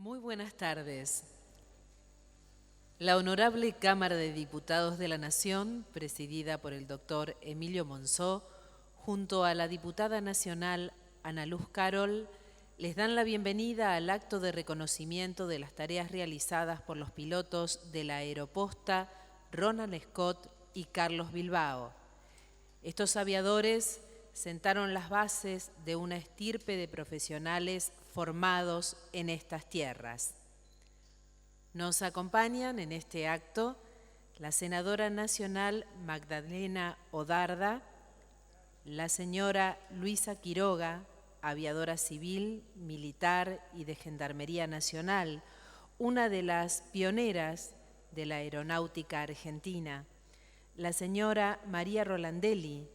Muy buenas tardes. La Honorable Cámara de Diputados de la Nación, presidida por el doctor Emilio Monzó, junto a la diputada nacional Ana Luz Carol, les dan la bienvenida al acto de reconocimiento de las tareas realizadas por los pilotos de la Aeroposta Ronald Scott y Carlos Bilbao. Estos aviadores sentaron las bases de una estirpe de profesionales formados en estas tierras. Nos acompañan en este acto la senadora nacional Magdalena Odarda, la señora Luisa Quiroga, aviadora civil, militar y de Gendarmería Nacional, una de las pioneras de la aeronáutica argentina, la señora María Rolandelli,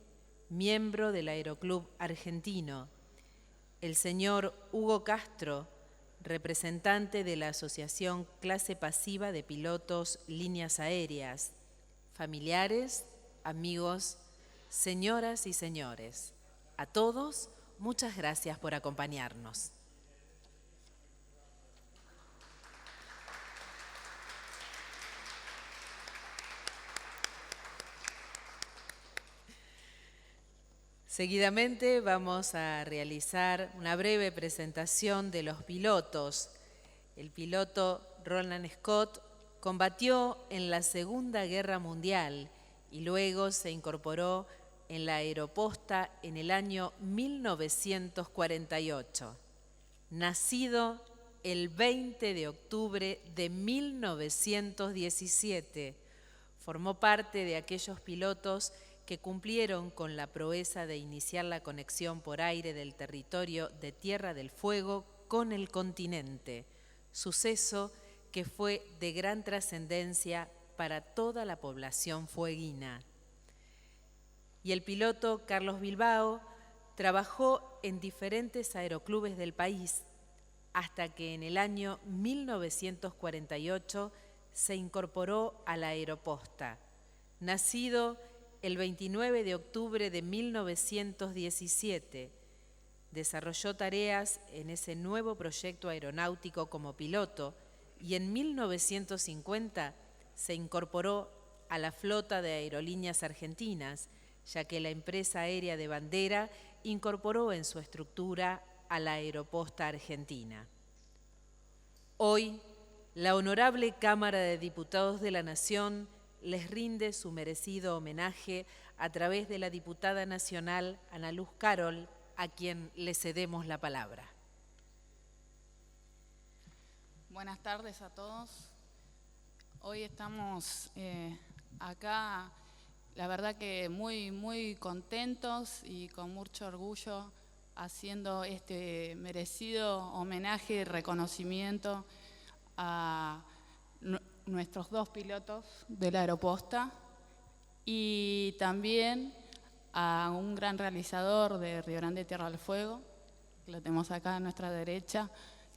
miembro del Aeroclub Argentino, el señor Hugo Castro, representante de la Asociación Clase Pasiva de Pilotos Líneas Aéreas, familiares, amigos, señoras y señores. A todos, muchas gracias por acompañarnos. Seguidamente vamos a realizar una breve presentación de los pilotos. El piloto Ronald Scott combatió en la Segunda Guerra Mundial y luego se incorporó en la Aeroposta en el año 1948. Nacido el 20 de octubre de 1917, formó parte de aquellos pilotos que cumplieron con la proeza de iniciar la conexión por aire del territorio de Tierra del Fuego con el continente, suceso que fue de gran trascendencia para toda la población fueguina. Y el piloto Carlos Bilbao trabajó en diferentes aeroclubes del país hasta que en el año 1948 se incorporó a la Aeroposta. Nacido el 29 de octubre de 1917, desarrolló tareas en ese nuevo proyecto aeronáutico como piloto y en 1950 se incorporó a la flota de Aerolíneas Argentinas, ya que la empresa aérea de bandera incorporó en su estructura a la Aeroposta Argentina. Hoy, la Honorable Cámara de Diputados de la Nación les rinde su merecido homenaje a través de la diputada nacional Ana Luz Carol, a quien le cedemos la palabra. Buenas tardes a todos. Hoy estamos acá, la verdad que muy contentos y con mucho orgullo haciendo este merecido homenaje y reconocimiento a nuestros dos pilotos de la Aeroposta y también a un gran realizador de Río Grande Tierra del Fuego, que lo tenemos acá a nuestra derecha,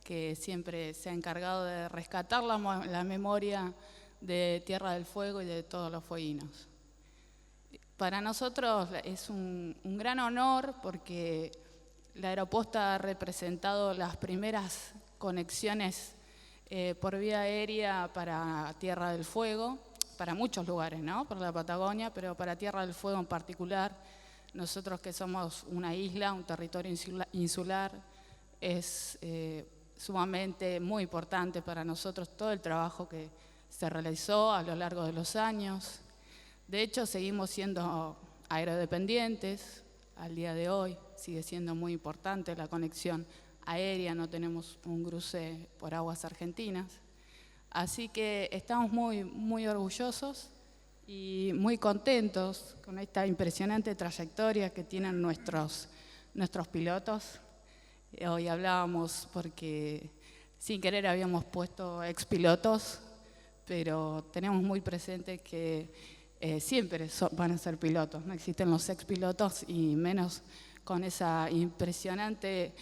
que siempre se ha encargado de rescatar la memoria de Tierra del Fuego y de todos los fueguinos. Para nosotros es un gran honor porque la Aeroposta ha representado las primeras conexiones por vía aérea para Tierra del Fuego, para muchos lugares, ¿no? Para la Patagonia, pero para Tierra del Fuego en particular. Nosotros que somos una isla, un territorio insular, es sumamente muy importante para nosotros todo el trabajo que se realizó a lo largo de los años. De hecho, seguimos siendo aerodependientes al día de hoy, sigue siendo muy importante la conexión aérea, no tenemos un cruce por aguas argentinas. Así que estamos muy orgullosos y muy contentos con esta impresionante trayectoria que tienen nuestros pilotos. Hoy hablábamos porque sin querer habíamos puesto expilotos, pero tenemos muy presente que siempre van a ser pilotos, no existen los expilotos y menos con esa impresionante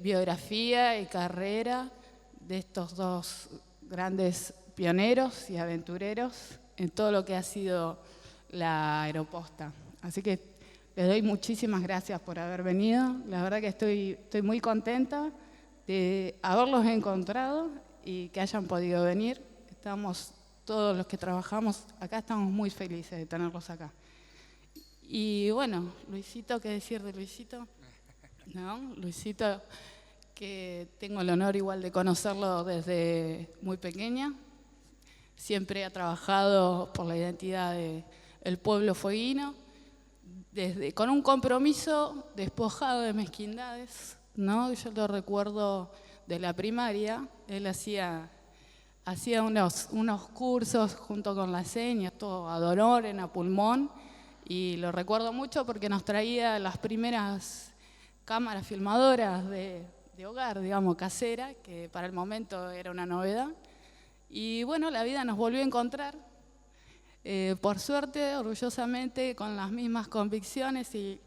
biografía y carrera de estos dos grandes pioneros y aventureros en todo lo que ha sido la Aeroposta. Así que les doy muchísimas gracias por haber venido. La verdad que estoy muy contenta de haberlos encontrado y que hayan podido venir. Estamos, todos los que trabajamos acá, estamos muy felices de tenerlos acá. Y bueno, Luisito, ¿qué decir de Luisito? ¿No? Luisito, que tengo el honor igual de conocerlo desde muy pequeña. Siempre ha trabajado por la identidad del pueblo fueguino, con un compromiso despojado de mezquindades, ¿no? Yo lo recuerdo de la primaria, él hacía unos cursos junto con la seña, todo ad honorem, a pulmón, y lo recuerdo mucho porque nos traía las primeras cámaras filmadoras de hogar, digamos, casera, que para el momento era una novedad. Y bueno, la vida nos volvió a encontrar, por suerte, orgullosamente, con las mismas convicciones y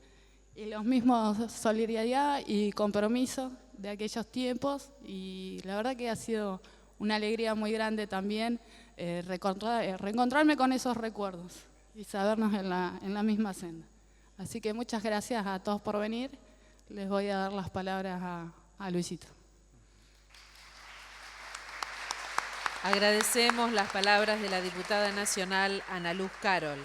los mismos solidaridad y compromiso de aquellos tiempos. Y la verdad que ha sido una alegría muy grande también reencontrarme con esos recuerdos y sabernos en la misma senda. Así que muchas gracias a todos por venir. Les voy a dar las palabras a Luisito. Agradecemos las palabras de la diputada nacional Ana Luz Carol.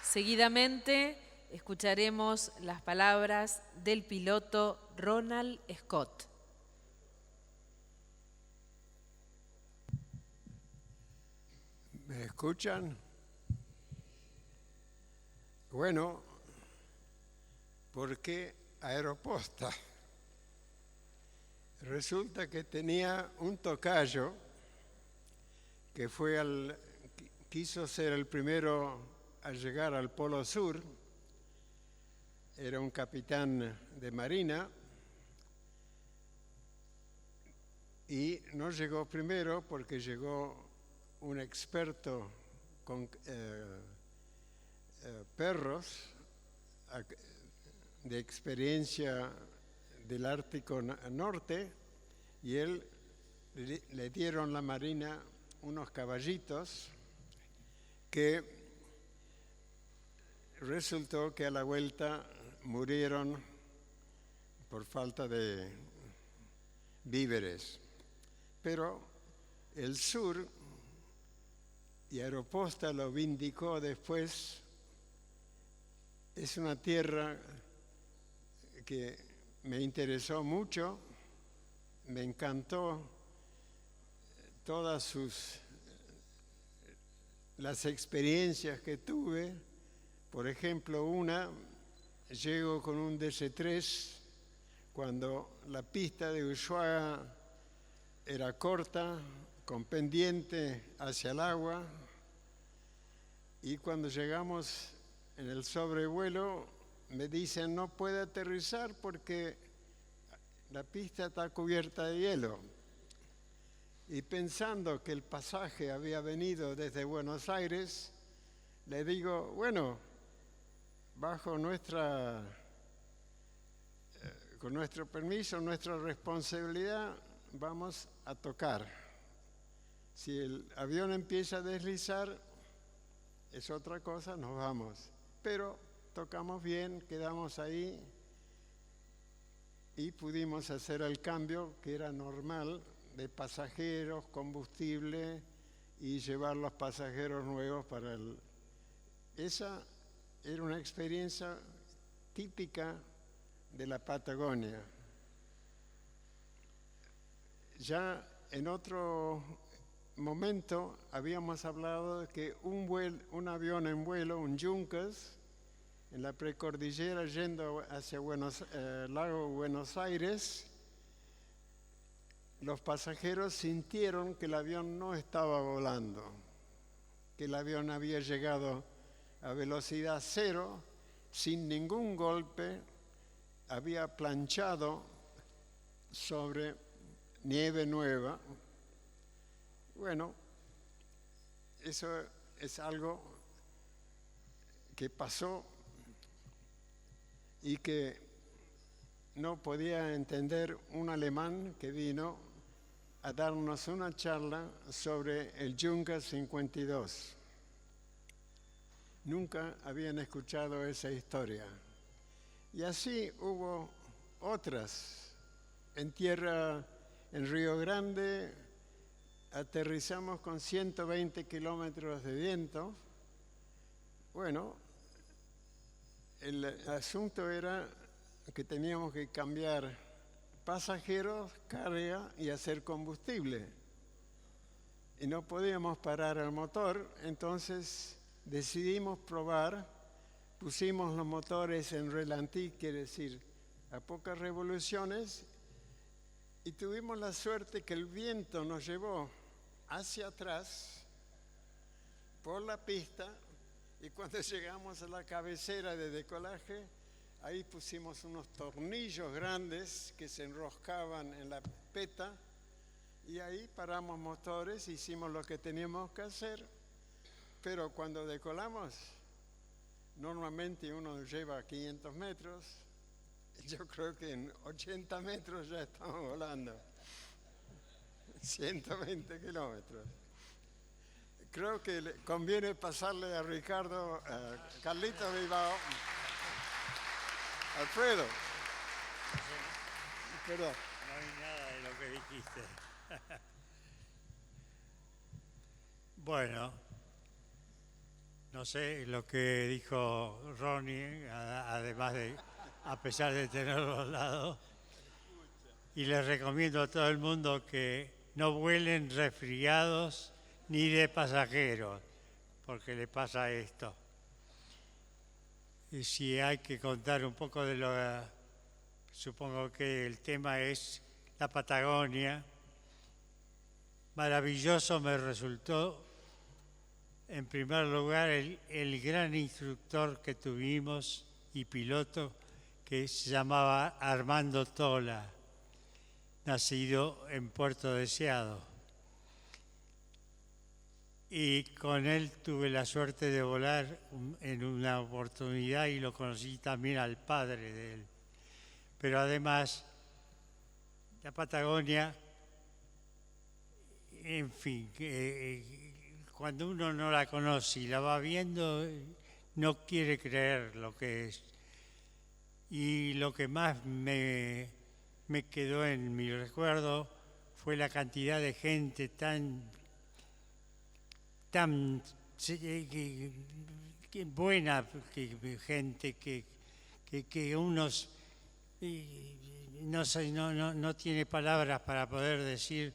Seguidamente escucharemos las palabras del piloto Ronald Scott. ¿Me escuchan? Bueno, ¿por qué Aeroposta? Resulta que tenía un tocayo que quiso ser el primero a llegar al Polo Sur. Era un capitán de marina y no llegó primero porque llegó un experto con perros de experiencia del Ártico Norte, y él le dieron la marina unos caballitos que resultó que a la vuelta murieron por falta de víveres. Pero el sur, y Aeroposta lo vindicó después, es una tierra que me interesó mucho, me encantó todas las experiencias que tuve. Por ejemplo, llego con un DC-3 cuando la pista de Ushuaia era corta, con pendiente hacia el agua, y cuando llegamos en el sobrevuelo me dicen no puede aterrizar porque la pista está cubierta de hielo. Y pensando que el pasaje había venido desde Buenos Aires, le digo, bueno, con nuestro permiso, nuestra responsabilidad, vamos a tocar. Si el avión empieza a deslizar, es otra cosa, nos vamos. Pero tocamos bien, quedamos ahí y pudimos hacer el cambio que era normal de pasajeros, combustible y llevar los pasajeros nuevos para el... Esa era una experiencia típica de la Patagonia. Ya en otro momento habíamos hablado de que un avión en vuelo, un Junkers, en la precordillera yendo hacia Lago Buenos Aires, los pasajeros sintieron que el avión no estaba volando, que el avión había llegado a velocidad cero, sin ningún golpe, había planchado sobre nieve nueva. Bueno, eso es algo que pasó y que no podía entender un alemán que vino a darnos una charla sobre el Junkers 52. Nunca habían escuchado esa historia. Y así hubo otras en tierra en Río Grande aterrizamos con 120 kilómetros de viento. Bueno, el asunto era que teníamos que cambiar pasajeros, carga y hacer combustible. Y no podíamos parar el motor, entonces decidimos probar, pusimos los motores en ralentí, quiere decir a pocas revoluciones, y tuvimos la suerte que el viento nos llevó hacia atrás por la pista, y cuando llegamos a la cabecera de decolaje, ahí pusimos unos tornillos grandes que se enroscaban en la peta, y ahí paramos motores, hicimos lo que teníamos que hacer, pero cuando decolamos, normalmente uno lleva 500 metros, yo creo que en 80 metros ya estamos volando, 120 kilómetros. Creo que le conviene pasarle a Ricardo, a Carlito Bilbao. Alfredo. Perdón. No hay nada de lo que dijiste. Bueno, no sé lo que dijo Ronnie, además de, a pesar de tenerlo al lado, y les recomiendo a todo el mundo que no vuelen resfriados ni de pasajeros, porque le pasa esto. Y si hay que contar un poco de lo, supongo que el tema es la Patagonia. Maravilloso me resultó, en primer lugar, el gran instructor que tuvimos y piloto, que se llamaba Armando Tola, nacido en Puerto Deseado. Y con él tuve la suerte de volar en una oportunidad y lo conocí también al padre de él. Pero además, la Patagonia, en fin, cuando uno no la conoce y la va viendo, no quiere creer lo que es. Y lo que más me quedó en mi recuerdo fue la cantidad de gente tan buena, gente que unos no tiene palabras para poder decir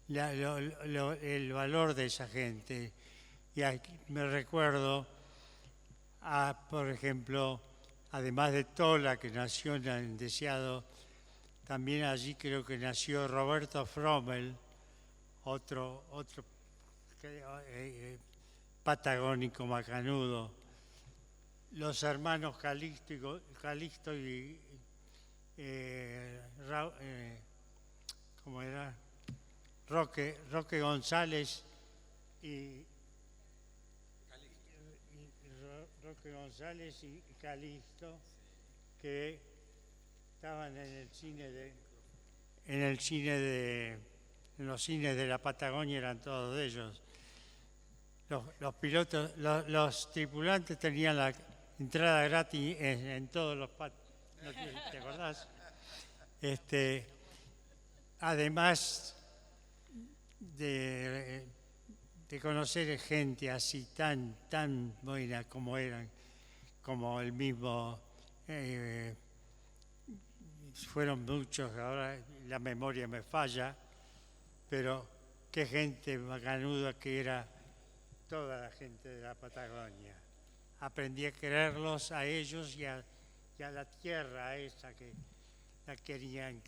el valor de esa gente. Y aquí me recuerdo por ejemplo, además de Tola, que nació en Deseado, también allí creo que nació Roberto Frommel, otro patagónico macanudo. Los hermanos Calixto y ¿cómo era? Roque González y Roque González y Calixto, que estaban en los cines de la Patagonia, eran todos ellos. Los pilotos, los tripulantes tenían la entrada gratis en todos los ¿te acordás? Además de conocer gente así tan buena como eran, como el mismo, fueron muchos, ahora la memoria me falla, pero qué gente macanuda que era toda la gente de la Patagonia. Aprendí a quererlos a ellos y a la tierra esa que la querían.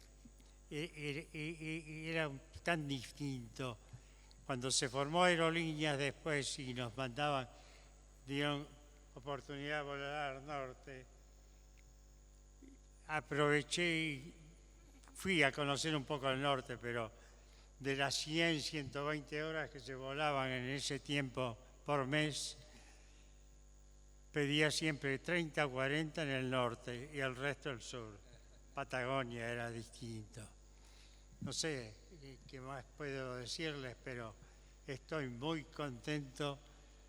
Era tan distinto. Cuando se formó Aerolíneas después y nos dieron oportunidad de volar al norte, aproveché y fui a conocer un poco el norte, pero de las 120 horas que se volaban en ese tiempo por mes, pedía siempre 30 o 40 en el norte y el resto el sur. Patagonia era distinto. No sé qué más puedo decirles, pero estoy muy contento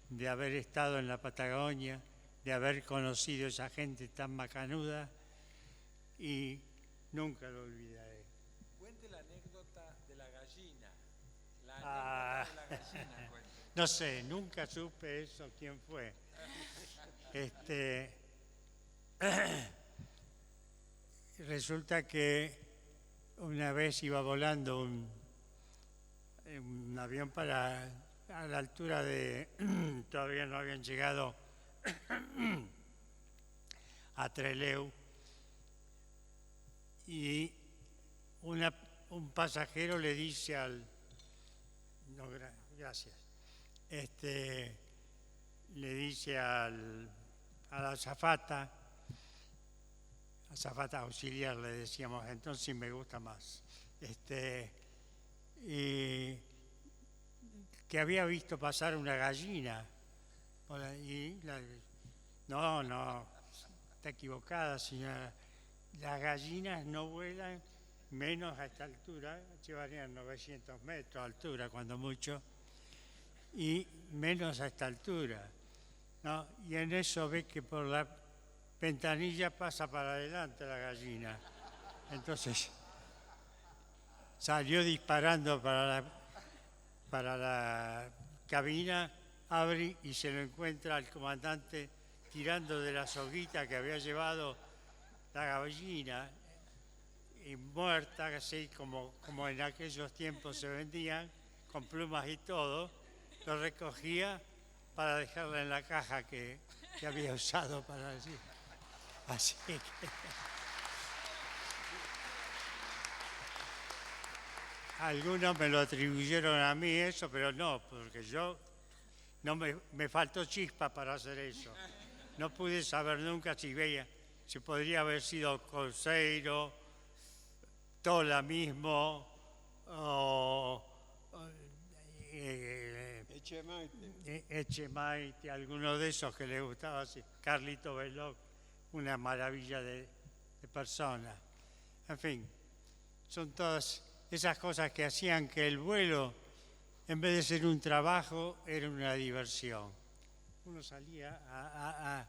de haber estado en la Patagonia, de haber conocido esa gente tan macanuda y nunca lo olvidaré. Cuente la anécdota Ah, no sé, nunca supe eso, quién fue. Resulta que una vez iba volando un avión a la altura de, todavía no habían llegado a Trelew, y un pasajero le dice no, gracias, le dice a la azafata auxiliar, le decíamos, entonces sí me gusta más, y que había visto pasar una gallina por ahí. No, está equivocada, señora. Las gallinas no vuelan menos a esta altura, llevarían 900 metros de altura, cuando mucho, y menos a esta altura, ¿no? Y en eso ve que por la ventanilla pasa para adelante la gallina. Entonces salió disparando para la cabina, abre y se lo encuentra al comandante tirando de la soguita que había llevado la gallina, y muerta, así como en aquellos tiempos se vendían, con plumas y todo. Lo recogía para dejarla en la caja que había usado para decir. Así que algunos me lo atribuyeron a mí eso, pero no, porque yo no me faltó chispa para hacer eso. No pude saber nunca si podría haber sido Corseiro, Tola mismo, o Echemaite, alguno de esos que le gustaba así, Carlito Veloc, una maravilla de persona. En fin, son todas esas cosas que hacían que el vuelo, en vez de ser un trabajo, era una diversión. Uno salía a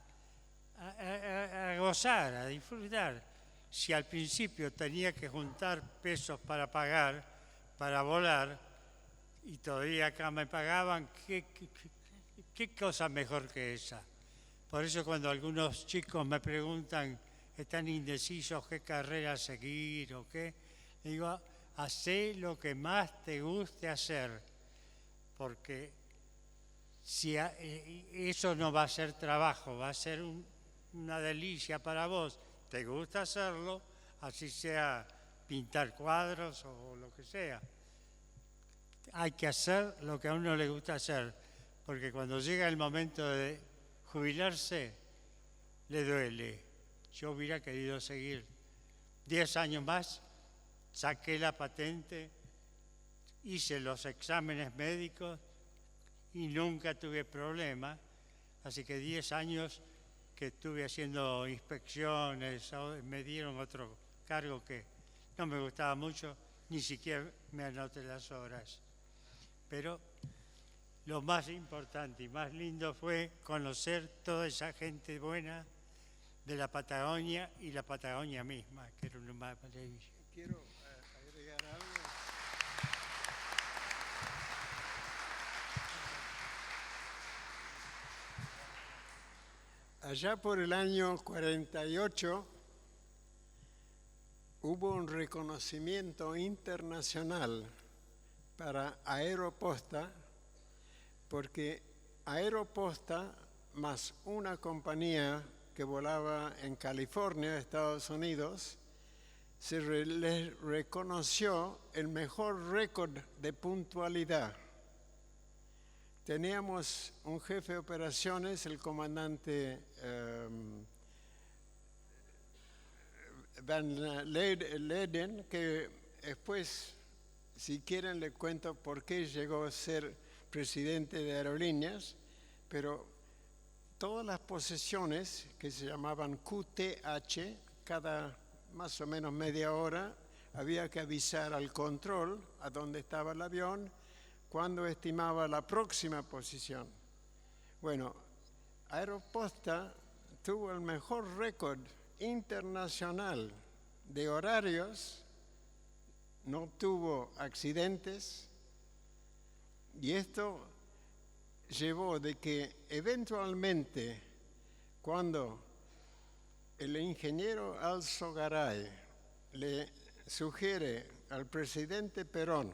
gozar, a disfrutar. Si al principio tenía que juntar pesos para pagar, para volar, y todavía acá me pagaban, ¿qué cosa mejor que esa? Por eso cuando algunos chicos me preguntan, están indecisos qué carrera seguir o qué, digo, hacé lo que más te guste hacer, porque si eso no va a ser trabajo, va a ser una delicia para vos. ¿Te gusta hacerlo? Así sea pintar cuadros o lo que sea. Hay que hacer lo que a uno le gusta hacer, porque cuando llega el momento de jubilarse, le duele. Yo hubiera querido seguir 10 años más, saqué la patente, hice los exámenes médicos y nunca tuve problema. Así que 10 años que estuve haciendo inspecciones, me dieron otro cargo que no me gustaba mucho, ni siquiera me anoté las horas. Pero lo más importante y más lindo fue conocer toda esa gente buena de la Patagonia y la Patagonia misma, que era una maravilla. Quiero agregar algo. Allá por el año 48 hubo un reconocimiento internacional para Aeroposta, porque Aeroposta más una compañía que volaba en California, Estados Unidos, les reconoció el mejor récord de puntualidad. Teníamos un jefe de operaciones, el comandante Van Leden, que después, si quieren, le cuento por qué llegó a ser presidente de Aerolíneas, pero todas las posesiones que se llamaban QTH, cada más o menos media hora, había que avisar al control a dónde estaba el avión, cuando estimaba la próxima posición. Bueno, Aeroposta tuvo el mejor récord internacional de horarios, no tuvo accidentes, Y esto llevó de que eventualmente, cuando el ingeniero Alzogaray le sugiere al presidente Perón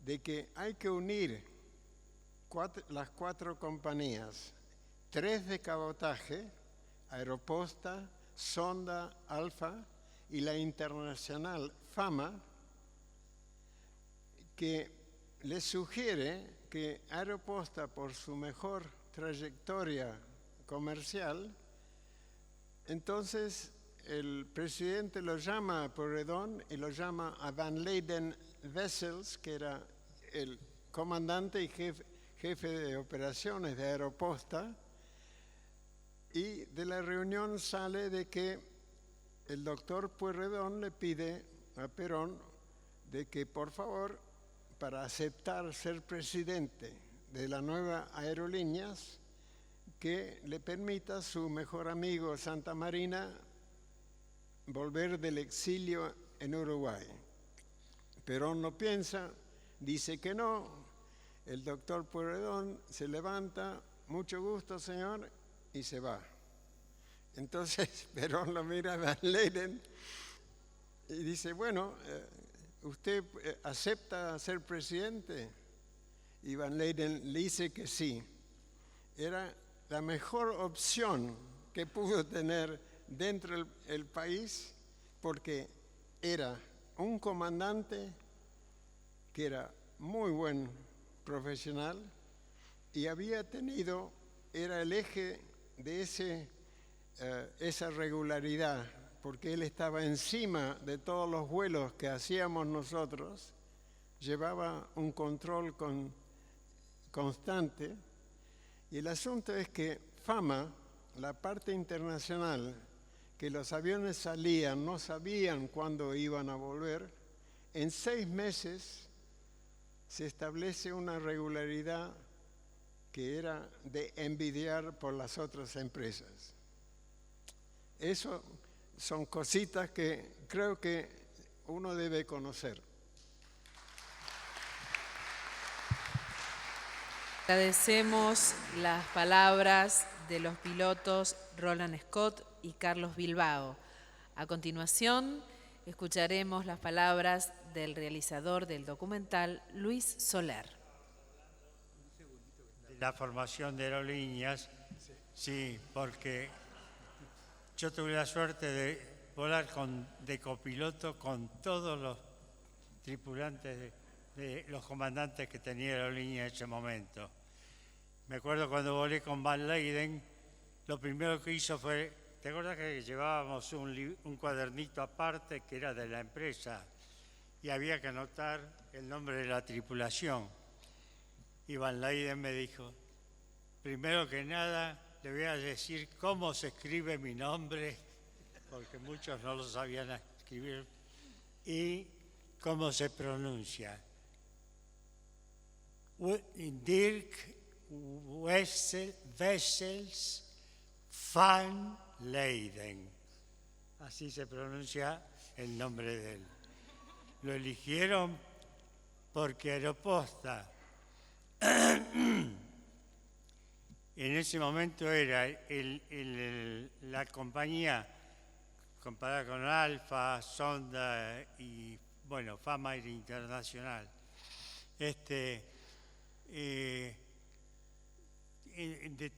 de que hay que unir las 4 compañías, 3 de cabotaje, Aeroposta, Sonda, Alfa y la internacional Fama, que le sugiere que Aeroposta, por su mejor trayectoria comercial, entonces el presidente lo llama a Pueyrredón y lo llama a Van Leyden Wessels, que era el comandante y jefe de operaciones de Aeroposta, y de la reunión sale de que el doctor Pueyrredón le pide a Perón de que, por favor, para aceptar ser presidente de la nueva Aerolíneas, que le permita a su mejor amigo Santa Marina volver del exilio en Uruguay. Perón no piensa, dice que no. El doctor Pueyrredón se levanta, mucho gusto, señor, y se va. Entonces Perón lo mira a Van Leyden y dice, bueno, ¿usted acepta ser presidente? Y Van Leyden le dice que sí. Era la mejor opción que pudo tener dentro del país, porque era un comandante que era muy buen profesional y era el eje de esa regularidad, porque él estaba encima de todos los vuelos que hacíamos nosotros, llevaba un control constante. Y el asunto es que Fama, la parte internacional, que los aviones salían, no sabían cuándo iban a volver, en 6 meses se establece una regularidad que era de envidiar por las otras empresas. Eso son cositas que creo que uno debe conocer. Agradecemos las palabras de los pilotos Roland Scott y Carlos Bilbao. A continuación, escucharemos las palabras del realizador del documental, Luis Soler. La formación de aerolíneas, sí, porque yo tuve la suerte de volar de copiloto con todos los tripulantes de los comandantes que tenía la aerolínea en ese momento. Me acuerdo cuando volé con Van Leyden, lo primero que hizo fue, ¿te acuerdas que llevábamos un cuadernito aparte que era de la empresa y había que anotar el nombre de la tripulación? Y Van Leyden me dijo, primero que nada le voy a decir cómo se escribe mi nombre, porque muchos no lo sabían escribir, y cómo se pronuncia. Dirk Wessels Van Leyden. Así se pronuncia el nombre de él. Lo eligieron porque Aeroposta en ese momento era la compañía comparada con Alfa, Sonda y, bueno, Fama era internacional. De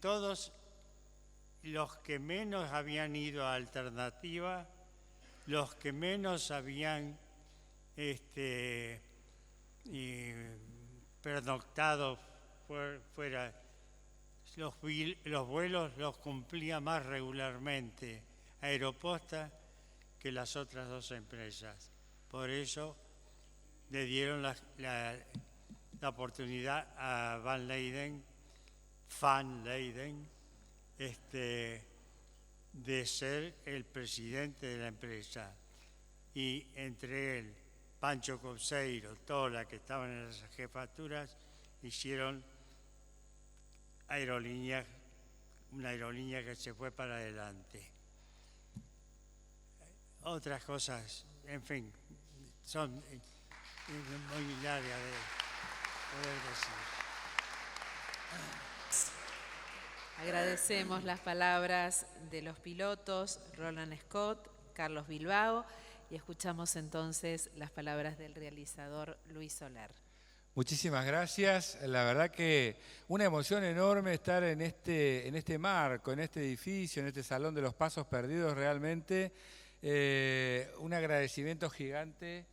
todos los que menos habían ido a Alternativa, los que menos habían pernoctado fuera, los vuelos los cumplía más regularmente Aeroposta que las otras 2 empresas. Por eso le dieron la oportunidad a Van Leyden, de ser el presidente de la empresa. Y entre él, Pancho Couseiro, Tola, que estaban en las jefaturas, hicieron una aerolínea que se fue para adelante. Otras cosas, en fin, son muy largas. poder decir. Agradecemos las palabras de los pilotos Roland Scott, Carlos Bilbao, y escuchamos entonces las palabras del realizador Luis Soler. Muchísimas gracias. La verdad que una emoción enorme estar en este marco, en este edificio, en este Salón de los Pasos Perdidos realmente. Un agradecimiento gigante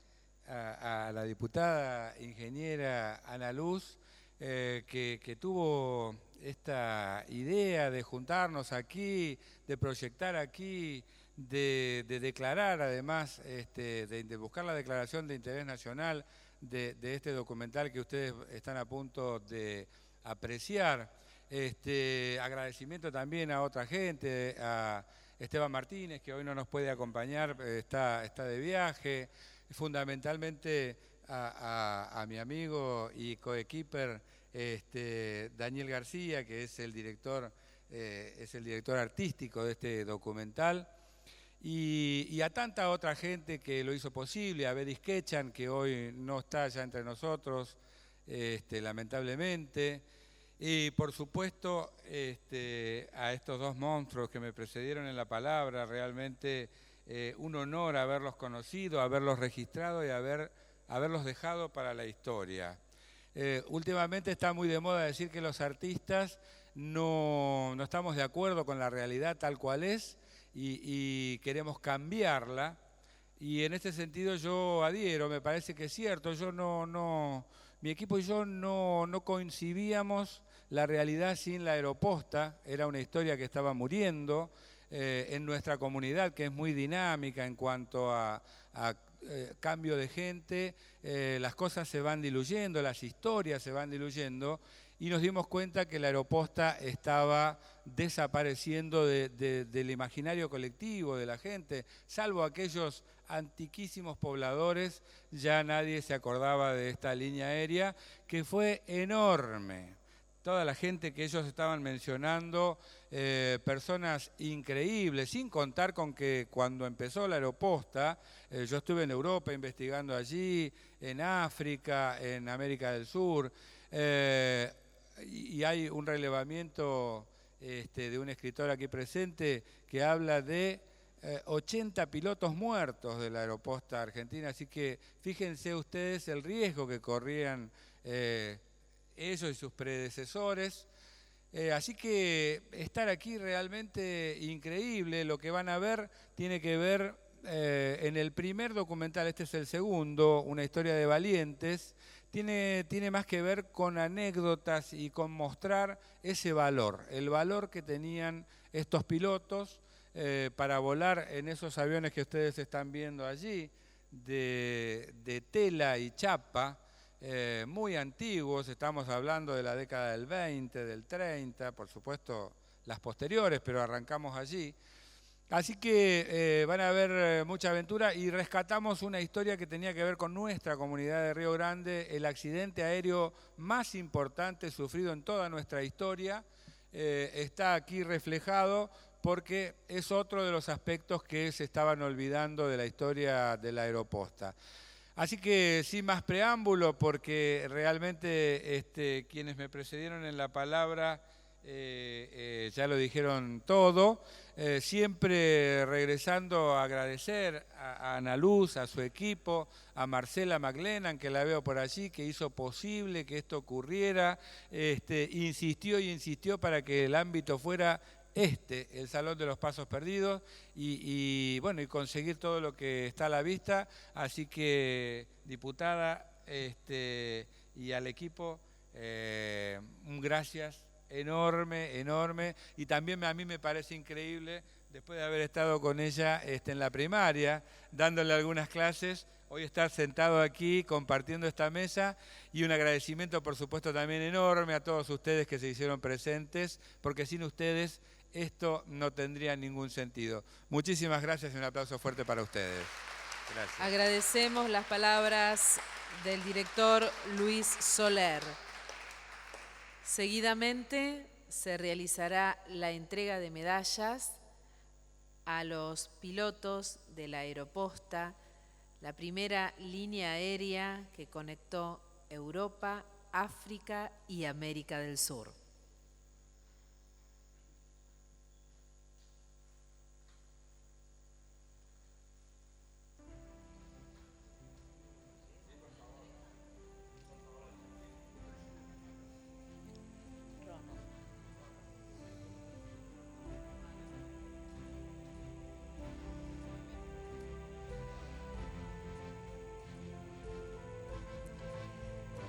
a la diputada ingeniera Ana Luz, que tuvo esta idea de juntarnos aquí, de proyectar aquí, de declarar además, de buscar la declaración de interés nacional de este documental que ustedes están a punto de apreciar. Agradecimiento también a otra gente, a Esteban Martínez, que hoy no nos puede acompañar, está de viaje, fundamentalmente a mi amigo y coequiper Daniel García, que es el director artístico de este documental, y a tanta otra gente que lo hizo posible, a Bedis Quechan, que hoy no está ya entre nosotros, lamentablemente, y por supuesto a estos dos monstruos que me precedieron en la palabra. Realmente un honor haberlos conocido, haberlos registrado y haberlos dejado para la historia. Últimamente está muy de moda decir que los artistas no estamos de acuerdo con la realidad tal cual es y queremos cambiarla, y en este sentido yo adhiero, me parece que es cierto. Mi equipo y yo no concibíamos la realidad sin la aeroposta. Era una historia que estaba muriendo en nuestra comunidad, que es muy dinámica en cuanto a cambio de gente. Las cosas se van diluyendo, las historias se van diluyendo, y nos dimos cuenta que la aeroposta estaba desapareciendo del imaginario colectivo de la gente. Salvo aquellos antiquísimos pobladores, ya nadie se acordaba de esta línea aérea, que fue enorme. Toda la gente que ellos estaban mencionando, personas increíbles, sin contar con que cuando empezó la aeroposta, yo estuve en Europa investigando allí, en África, en América del Sur, y hay un relevamiento de un escritor aquí presente que habla de 80 pilotos muertos de la aeroposta argentina, así que fíjense ustedes el riesgo que corrían ellos y sus predecesores. Así que estar aquí realmente increíble. Lo que van a ver tiene que ver en el primer documental, este es el segundo, Una historia de valientes, tiene más que ver con anécdotas y con mostrar ese valor, el valor que tenían estos pilotos para volar en esos aviones que ustedes están viendo allí, de tela y chapa, muy antiguos. Estamos hablando de la década del 20, del 30, por supuesto las posteriores, pero arrancamos allí. Así que van a ver mucha aventura, y rescatamos una historia que tenía que ver con nuestra comunidad de Río Grande, el accidente aéreo más importante sufrido en toda nuestra historia. Está aquí reflejado porque es otro de los aspectos que se estaban olvidando de la historia de la aeroposta. Así que sin más preámbulo, porque realmente quienes me precedieron en la palabra ya lo dijeron todo, siempre regresando a agradecer a Ana Luz, a su equipo, a Marcela McLennan, que la veo por allí, que hizo posible que esto ocurriera, insistió y insistió para que el ámbito fuera el Salón de los Pasos Perdidos, y conseguir todo lo que está a la vista. Así que, diputada, y al equipo, un gracias enorme, y también a mí me parece increíble, después de haber estado con ella en la primaria, dándole algunas clases, hoy estar sentado aquí compartiendo esta mesa, y un agradecimiento por supuesto también enorme a todos ustedes que se hicieron presentes, porque sin ustedes esto no tendría ningún sentido. Muchísimas gracias y un aplauso fuerte para ustedes. Gracias. Agradecemos las palabras del director Luis Soler. Seguidamente se realizará la entrega de medallas a los pilotos de la aeroposta, la primera línea aérea que conectó Europa África y América del Sur.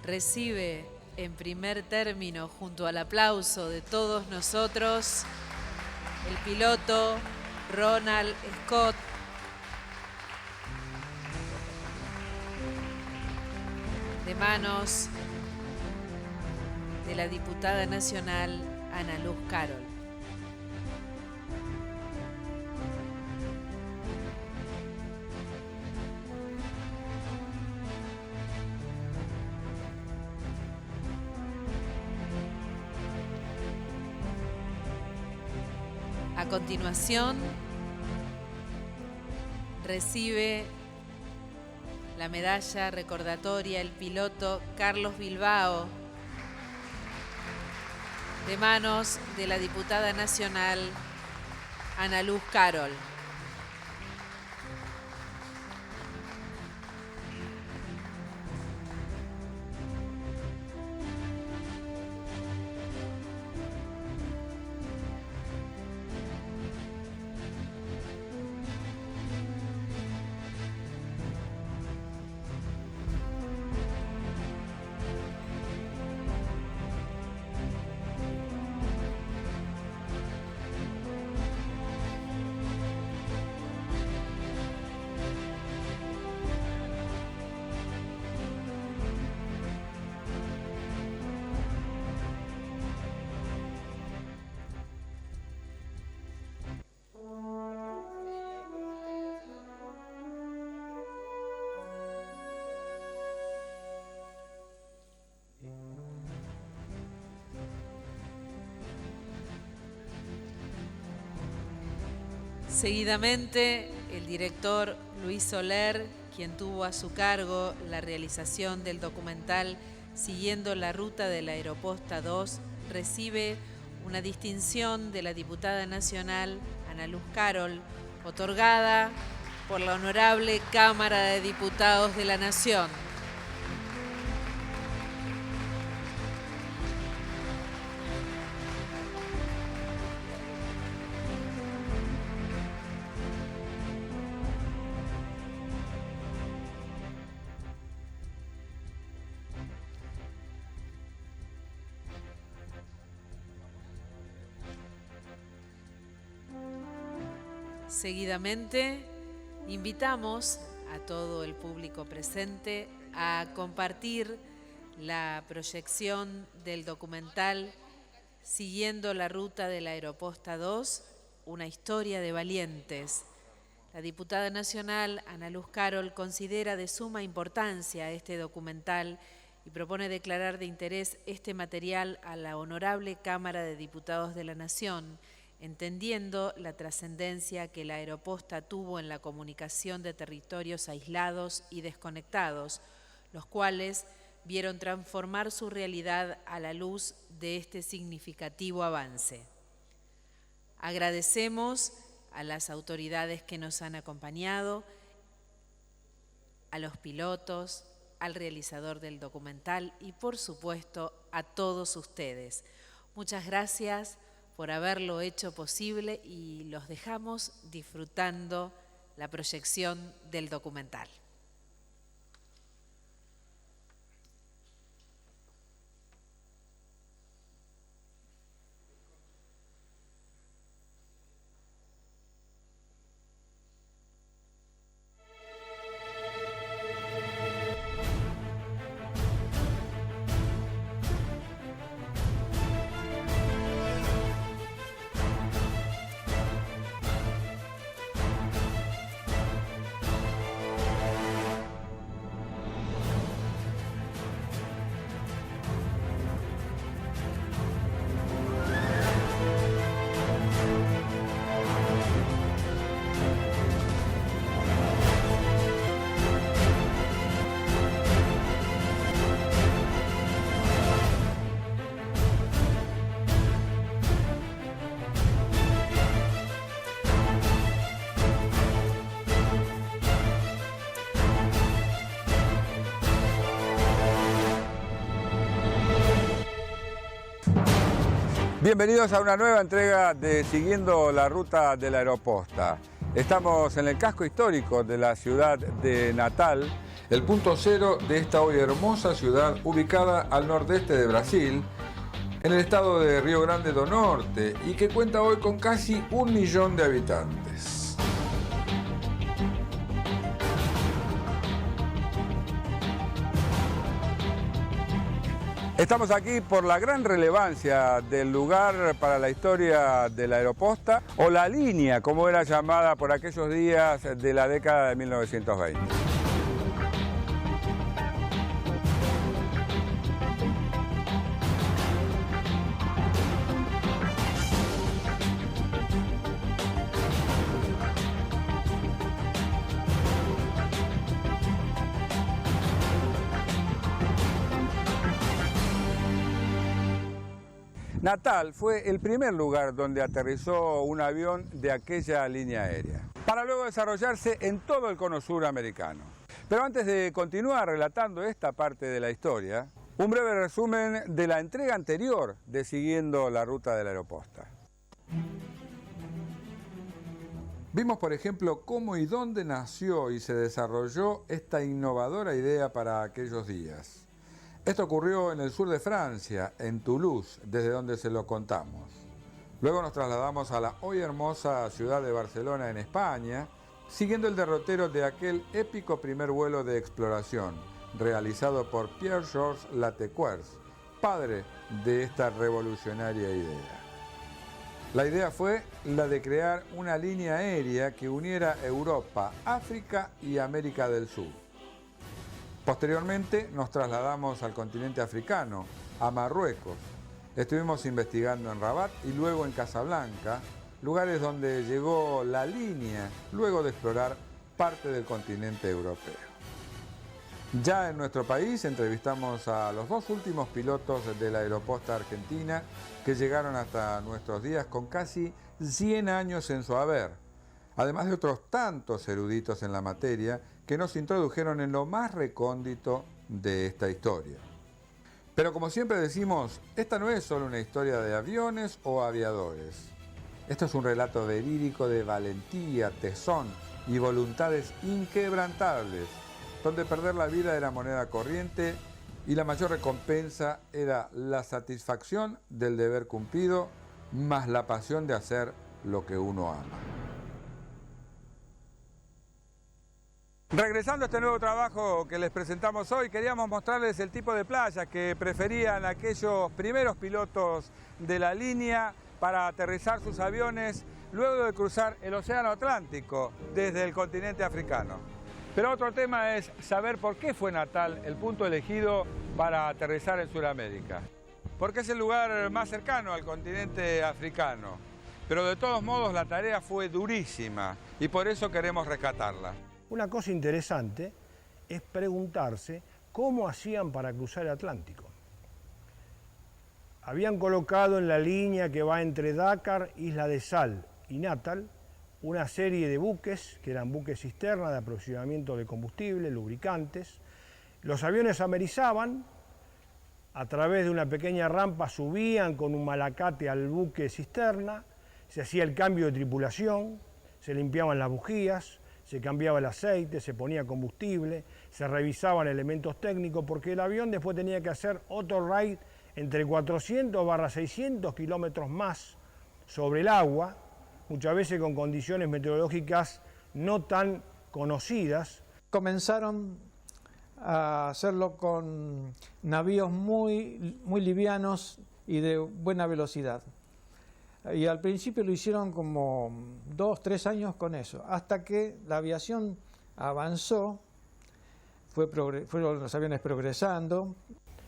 Recibe en primer término, junto al aplauso de todos nosotros, el piloto Ronald Scott, de manos de la diputada nacional Ana Luz Carol. A continuación, recibe la medalla recordatoria el piloto Carlos Bilbao, de manos de la diputada nacional Ana Luz Carol. Seguidamente, el director Luis Soler, quien tuvo a su cargo la realización del documental Siguiendo la Ruta de la Aeroposta 2, recibe una distinción de la diputada nacional Ana Luz Carol, otorgada por la Honorable Cámara de Diputados de la Nación. Seguidamente, invitamos a todo el público presente a compartir la proyección del documental Siguiendo la Ruta de la Aeroposta 2, una historia de valientes. La diputada nacional Ana Luz Carol considera de suma importancia este documental y propone declarar de interés este material a la Honorable Cámara de Diputados de la Nación, entendiendo la trascendencia que la aeroposta tuvo en la comunicación de territorios aislados y desconectados, los cuales vieron transformar su realidad a la luz de este significativo avance. Agradecemos a las autoridades que nos han acompañado, a los pilotos, al realizador del documental y, por supuesto, a todos ustedes. Muchas gracias por haberlo hecho posible y los dejamos disfrutando la proyección del documental. Bienvenidos a una nueva entrega de Siguiendo la Ruta de la Aeroposta. Estamos en el casco histórico de la ciudad de Natal, el punto cero de esta hoy hermosa ciudad ubicada al nordeste de Brasil, en el estado de Río Grande do Norte y que cuenta hoy con casi 1 millón de habitantes. Estamos aquí por la gran relevancia del lugar para la historia de la Aeroposta, o la línea, como era llamada por aquellos días de la década de 1920. Natal fue el primer lugar donde aterrizó un avión de aquella línea aérea, para luego desarrollarse en todo el cono sur americano. Pero antes de continuar relatando esta parte de la historia, un breve resumen de la entrega anterior de Siguiendo la Ruta de la Aeroposta. Vimos, por ejemplo, cómo y dónde nació y se desarrolló esta innovadora idea para aquellos días. Esto ocurrió en el sur de Francia, en Toulouse, desde donde se lo contamos. Luego nos trasladamos a la hoy hermosa ciudad de Barcelona, en España, siguiendo el derrotero de aquel épico primer vuelo de exploración, realizado por Pierre-Georges Latécoère, padre de esta revolucionaria idea. La idea fue la de crear una línea aérea que uniera Europa, África y América del Sur. Posteriormente nos trasladamos al continente africano, a Marruecos. Estuvimos investigando en Rabat y luego en Casablanca, lugares donde llegó la línea luego de explorar parte del continente europeo. Ya en nuestro país entrevistamos a los 2 últimos pilotos de la Aeroposta Argentina que llegaron hasta nuestros días con casi 100 años en su haber, además de otros tantos eruditos en la materia que nos introdujeron en lo más recóndito de esta historia. Pero como siempre decimos, esta no es solo una historia de aviones o aviadores. Esto es un relato verídico de valentía, tesón y voluntades inquebrantables, donde perder la vida era moneda corriente y la mayor recompensa era la satisfacción del deber cumplido, más la pasión de hacer lo que uno ama. Regresando a este nuevo trabajo que les presentamos hoy, queríamos mostrarles el tipo de playas que preferían aquellos primeros pilotos de la línea para aterrizar sus aviones luego de cruzar el Océano Atlántico desde el continente africano. Pero otro tema es saber por qué fue Natal el punto elegido para aterrizar en Sudamérica. Porque es el lugar más cercano al continente africano. Pero de todos modos la tarea fue durísima y por eso queremos rescatarla. Una cosa interesante es preguntarse cómo hacían para cruzar el Atlántico. Habían colocado en la línea que va entre Dakar, Isla de Sal y Natal una serie de buques, que eran buques cisterna de aprovisionamiento de combustible, lubricantes. Los aviones amerizaban, a través de una pequeña rampa subían con un malacate al buque cisterna, se hacía el cambio de tripulación, se limpiaban las bujías, se cambiaba el aceite, se ponía combustible, se revisaban elementos técnicos, porque el avión después tenía que hacer otro ride entre 400-600 kilómetros más sobre el agua, muchas veces con condiciones meteorológicas no tan conocidas. Comenzaron a hacerlo con navíos muy livianos y de buena velocidad. Y al principio lo hicieron como 2-3 años con eso, hasta que la aviación avanzó, fueron los aviones progresando.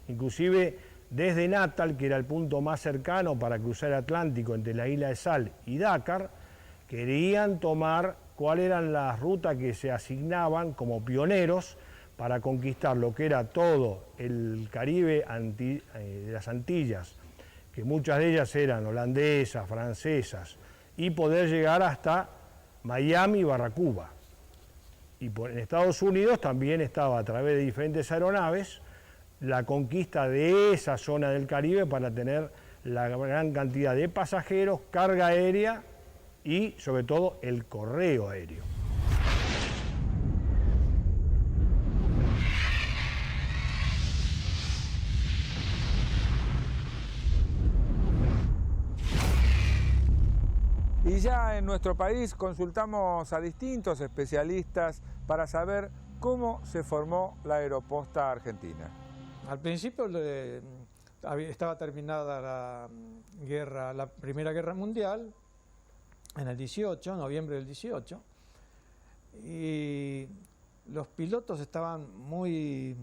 Inclusive desde Natal, que era el punto más cercano para cruzar el Atlántico entre la Isla de Sal y Dakar, querían tomar cuáles eran las rutas que se asignaban como pioneros para conquistar lo que era todo el Caribe de las Antillas, que muchas de ellas eran holandesas, francesas, y poder llegar hasta Miami y Barracuda. Y en Estados Unidos también estaba a través de diferentes aeronaves la conquista de esa zona del Caribe para tener la gran cantidad de pasajeros, carga aérea y sobre todo el correo aéreo. Y ya en nuestro país consultamos a distintos especialistas para saber cómo se formó la Aeroposta Argentina. Al principio estaba terminada la Primera Guerra Mundial, en el 18, noviembre del 18, y los pilotos estaban muy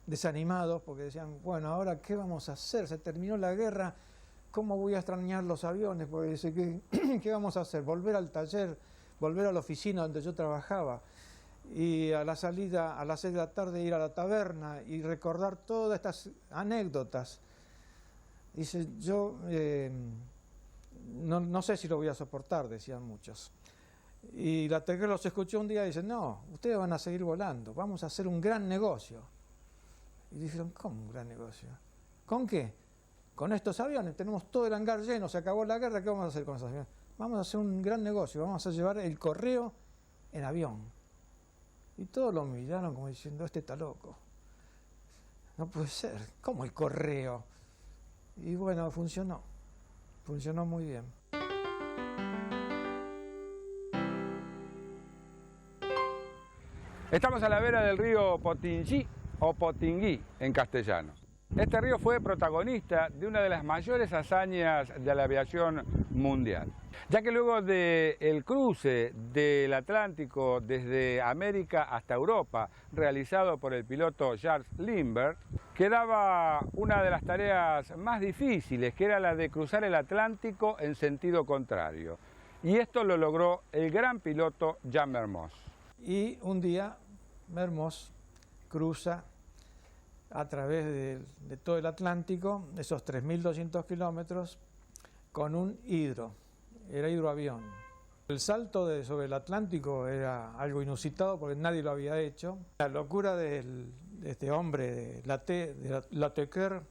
desanimados porque decían, bueno, ahora ¿qué vamos a hacer? Se terminó la guerra, ¿cómo voy a extrañar los aviones? Porque dice, ¿qué vamos a hacer? Volver al taller, volver a la oficina donde yo trabajaba, y a la salida, a las 6 de la tarde, ir a la taberna y recordar todas estas anécdotas. Dice, yo no sé si lo voy a soportar, decían muchos. Y la TECR los escuchó un día y dice, no, ustedes van a seguir volando, vamos a hacer un gran negocio. Y dijeron, ¿cómo un gran negocio? ¿Con qué? Con estos aviones, tenemos todo el hangar lleno, se acabó la guerra, ¿qué vamos a hacer con esos aviones? Vamos a hacer un gran negocio, vamos a llevar el correo en avión. Y todos lo miraron como diciendo, este está loco. No puede ser, ¿cómo el correo? Y bueno, funcionó muy bien. Estamos a la vera del río Potiguí o Potiguí en castellano. Este río fue protagonista de una de las mayores hazañas de la aviación mundial, ya que luego del cruce del Atlántico desde América hasta Europa, realizado por el piloto Charles Lindbergh, quedaba una de las tareas más difíciles, que era la de cruzar el Atlántico en sentido contrario. Y esto lo logró el gran piloto Jean Mermoz. Y un día Mermoz cruza a través de todo el Atlántico, esos 3.200 kilómetros, con un era hidroavión. El salto sobre el Atlántico era algo inusitado porque nadie lo había hecho. La locura de este hombre, de la TECR,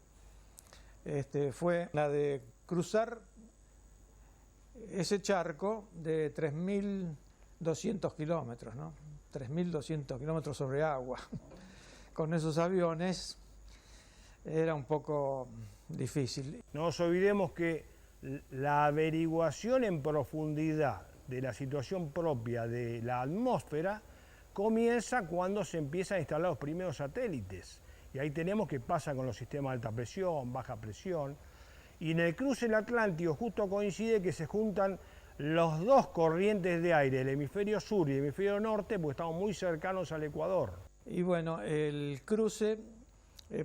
fue la de cruzar ese charco de 3.200 kilómetros, ¿no? 3.200 kilómetros sobre agua. Con esos aviones era un poco difícil. No nos olvidemos que la averiguación en profundidad de la situación propia de la atmósfera comienza cuando se empiezan a instalar los primeros satélites. Y ahí tenemos qué pasa con los sistemas de alta presión, baja presión. Y en el cruce del Atlántico justo coincide que se juntan los dos corrientes de aire, el hemisferio sur y el hemisferio norte, porque estamos muy cercanos al Ecuador. Y bueno, el cruce,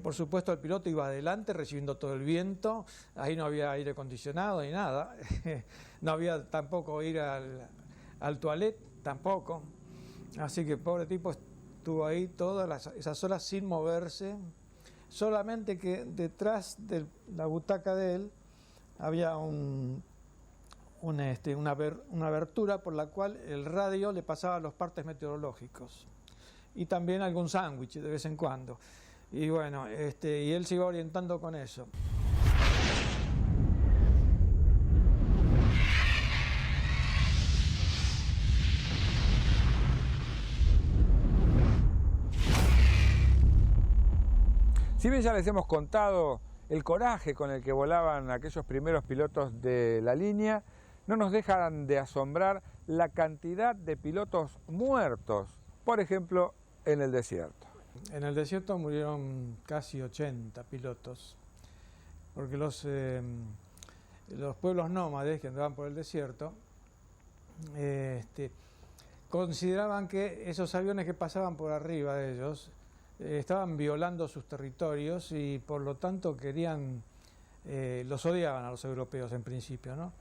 por supuesto el piloto iba adelante recibiendo todo el viento, ahí no había aire acondicionado ni nada, no había tampoco ir al toilet, tampoco, así que pobre tipo estuvo ahí todas esas horas sin moverse, solamente que detrás de la butaca de él había una abertura por la cual el radio le pasaba los partes meteorológicos y también algún sándwich de vez en cuando. Y bueno, y él se iba orientando con eso. Si bien ya les hemos contado el coraje con el que volaban aquellos primeros pilotos de la línea, no nos dejan de asombrar la cantidad de pilotos muertos, por ejemplo, en el desierto. En el desierto murieron casi 80 pilotos, porque los pueblos nómades que andaban por el desierto consideraban que esos aviones que pasaban por arriba de ellos estaban violando sus territorios y por lo tanto los odiaban a los europeos en principio, ¿no?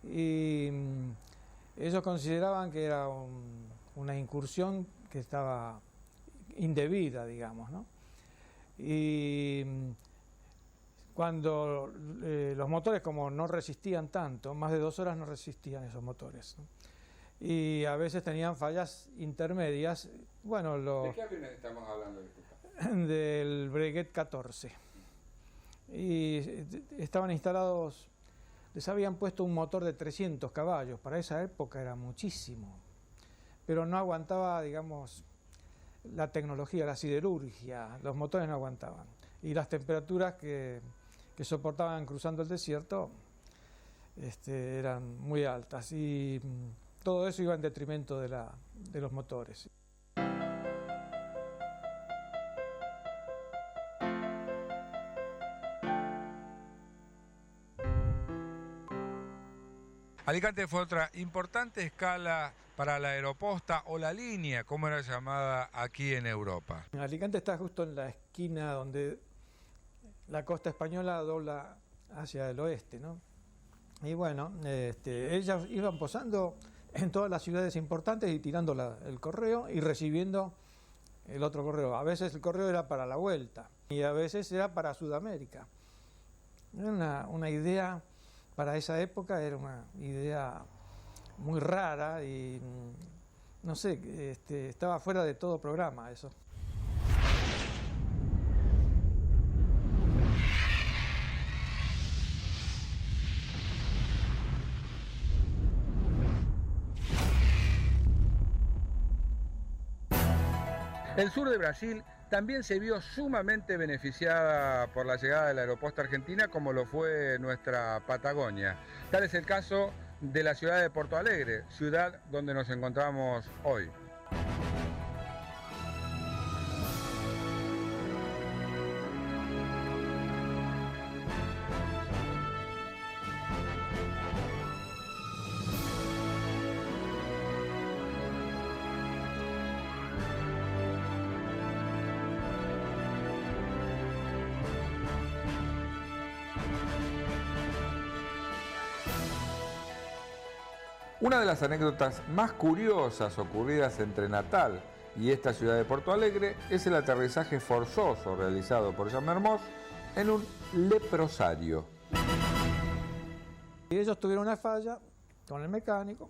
Y ellos consideraban que era una incursión que estaba indebida, digamos, ¿no? Y cuando los motores, como no resistían tanto, más de 2 horas no resistían esos motores, ¿no? Y a veces tenían fallas intermedias. Bueno, ¿De qué aviones estamos hablando? Del Breguet 14. y estaban instalados, les habían puesto un motor de 300 caballos, para esa época era muchísimo, pero no aguantaba, digamos, la tecnología, la siderurgia, los motores no aguantaban, y las temperaturas que soportaban cruzando el desierto eran muy altas, y todo eso iba en detrimento de los motores. Alicante fue otra importante escala para la aeroposta o la línea, como era llamada aquí en Europa. Alicante está justo en la esquina donde la costa española dobla hacia el oeste, ¿no? Y bueno, ellas iban posando en todas las ciudades importantes y tirando el correo y recibiendo el otro correo. A veces el correo era para la vuelta y a veces era para Sudamérica. Era una idea, para esa época era una idea muy rara y no sé, estaba fuera de todo programa eso. El sur de Brasil también se vio sumamente beneficiada por la llegada de la aeroposta argentina, como lo fue nuestra Patagonia. Tal es el caso de la ciudad de Porto Alegre, ciudad donde nos encontramos hoy. Una de las anécdotas más curiosas ocurridas entre Natal y esta ciudad de Porto Alegre es el aterrizaje forzoso realizado por Jean Mermoz en un leprosario. Y ellos tuvieron una falla con el mecánico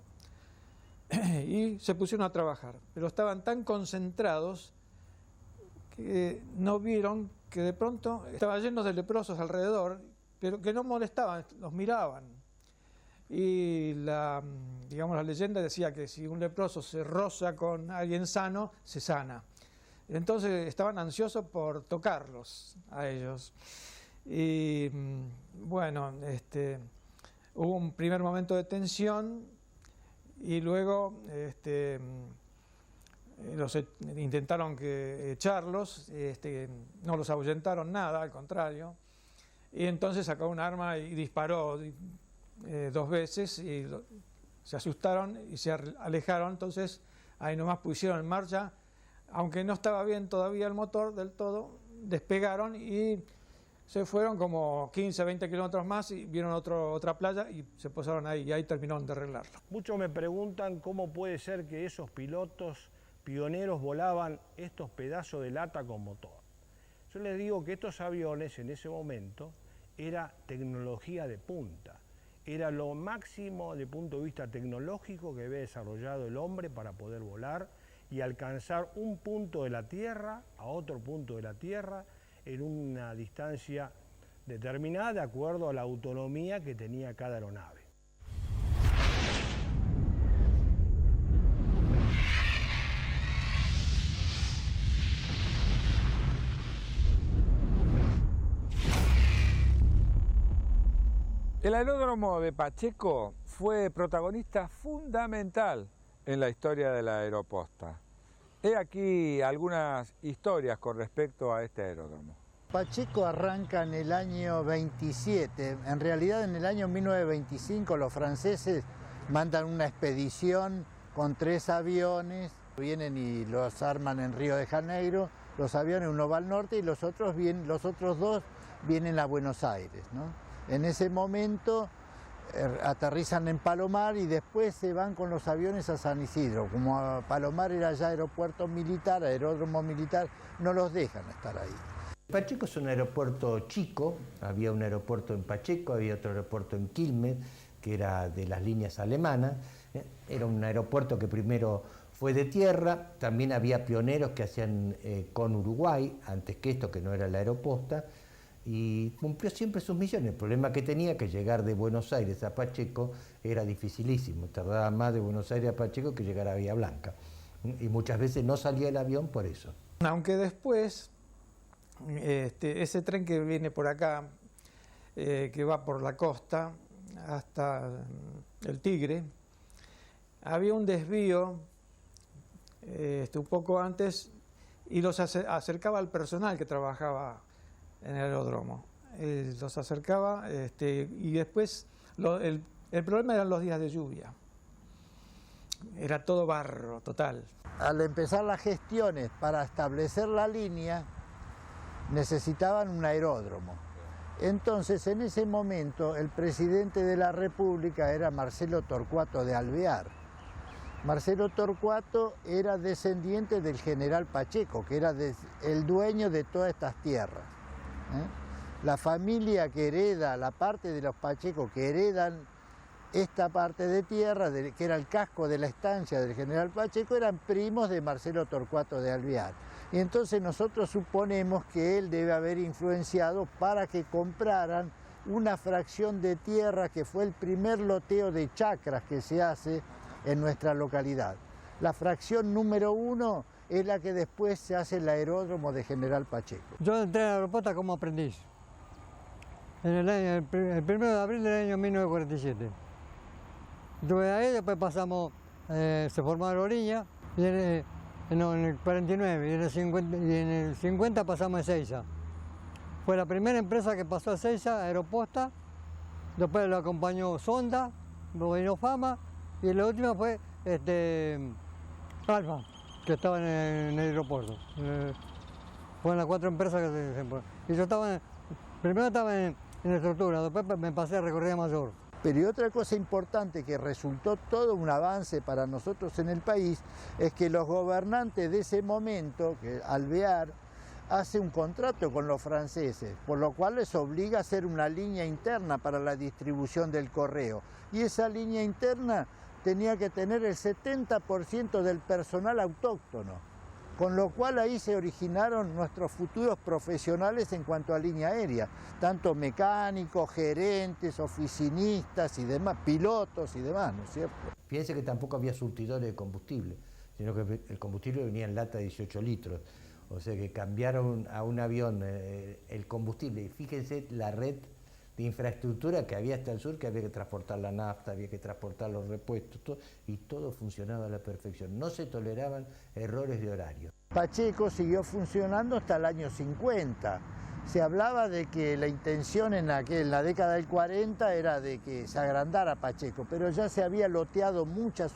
y se pusieron a trabajar, pero estaban tan concentrados que no vieron que de pronto estaba lleno de leprosos alrededor, pero que no molestaban, los miraban. Y la leyenda decía que si un leproso se roza con alguien sano, se sana. Entonces estaban ansiosos por tocarlos a ellos. Y bueno, hubo un primer momento de tensión y luego intentaron echarlos, no los ahuyentaron nada, al contrario. Y entonces sacó un arma y disparó 2 veces y se asustaron y se alejaron. Entonces ahí nomás pusieron en marcha, aunque no estaba bien todavía el motor del todo, despegaron y se fueron como 15, 20 kilómetros más y vieron otra playa y se posaron ahí y ahí terminaron de arreglarlo. Muchos me preguntan cómo puede ser que esos pilotos pioneros volaban estos pedazos de lata con motor. Yo les digo que estos aviones en ese momento era tecnología de punta. Era lo máximo desde el punto de vista tecnológico que había desarrollado el hombre para poder volar y alcanzar un punto de la Tierra a otro punto de la Tierra en una distancia determinada de acuerdo a la autonomía que tenía cada aeronave. El aeródromo de Pacheco fue protagonista fundamental en la historia de la aeroposta. He aquí algunas historias con respecto a este aeródromo. Pacheco arranca en el año 27. En realidad, en el año 1925 los franceses mandan una expedición con 3 aviones. Vienen y los arman en Río de Janeiro. Los aviones, uno va al norte y los otros 2 vienen a Buenos Aires, ¿no? En ese momento aterrizan en Palomar y después se van con los aviones a San Isidro. Como Palomar era ya aeropuerto militar, aeródromo militar, no los dejan estar ahí. Pacheco es un aeropuerto chico, había un aeropuerto en Pacheco, había otro aeropuerto en Quilmes, que era de las líneas alemanas. Era un aeropuerto que primero fue de tierra, también había pioneros que hacían con Uruguay, antes que esto, que no era la aeroposta. y cumplió siempre sus misiones. El problema que tenía, que llegar de Buenos Aires a Pacheco era dificilísimo, tardaba más de Buenos Aires a Pacheco que llegar a Bahía Blanca, y muchas veces no salía el avión por eso. Aunque después, ese tren que viene por acá, que va por la costa hasta el Tigre, había un desvío un poco antes y los acercaba al personal que trabajaba en el aeródromo. Los acercaba y después el problema eran los días de lluvia. Era todo barro, total. Al empezar las gestiones para establecer la línea, necesitaban un aeródromo. Entonces, en ese momento, el presidente de la República era Marcelo Torcuato de Alvear. Marcelo Torcuato era descendiente del general Pacheco, que era el dueño de todas estas tierras. La familia que hereda, la parte de los Pacheco que heredan esta parte de tierra, que era el casco de la estancia del general Pacheco, eran primos de Marcelo Torcuato de Alvear. Y entonces nosotros suponemos que él debe haber influenciado para que compraran una fracción de tierra que fue el primer loteo de chacras que se hace en nuestra localidad. La fracción número 1 es la que después se hace el aeródromo de General Pacheco. Yo entré a la aeropuerto como aprendiz, el 1 de abril del año 1947. Estuve ahí, después pasamos, se formó Aerolínea, y en el 49, y en el 50 pasamos a Ezeiza. Fue la primera empresa que pasó a Ezeiza, Aeroposta, después lo acompañó Sonda, luego vino Fama, y la última fue Alfa, que estaba en el aeropuerto. Fueron las 4 empresas que se... Y yo estaba, primero estaba en estructura, después me pasé a recorrida mayor. Pero y otra cosa importante que resultó todo un avance para nosotros en el país es que los gobernantes de ese momento, que Alvear, hace un contrato con los franceses, por lo cual les obliga a hacer una línea interna para la distribución del correo. Y esa línea interna tenía que tener el 70% del personal autóctono, con lo cual ahí se originaron nuestros futuros profesionales en cuanto a línea aérea, tanto mecánicos, gerentes, oficinistas y demás, pilotos y demás, ¿no es cierto? Piense que tampoco había surtidores de combustible, sino que el combustible venía en lata de 18 litros, o sea que cambiaron a un avión el combustible, y fíjense la red de infraestructura que había hasta el sur, que había que transportar la nafta, había que transportar los repuestos, y todo funcionaba a la perfección. No se toleraban errores de horario. Pacheco siguió funcionando hasta el año 50. Se hablaba de que la intención en la década del 40 era de que se agrandara Pacheco, pero ya se había loteado muchas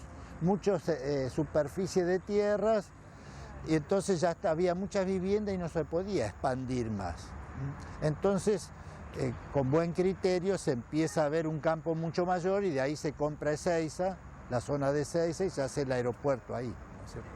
superficies de tierras, y entonces ya había muchas viviendas y no se podía expandir más. Entonces, con buen criterio se empieza a ver un campo mucho mayor y de ahí se compra Ezeiza, la zona de Ezeiza, y se hace el aeropuerto ahí, ¿no es cierto?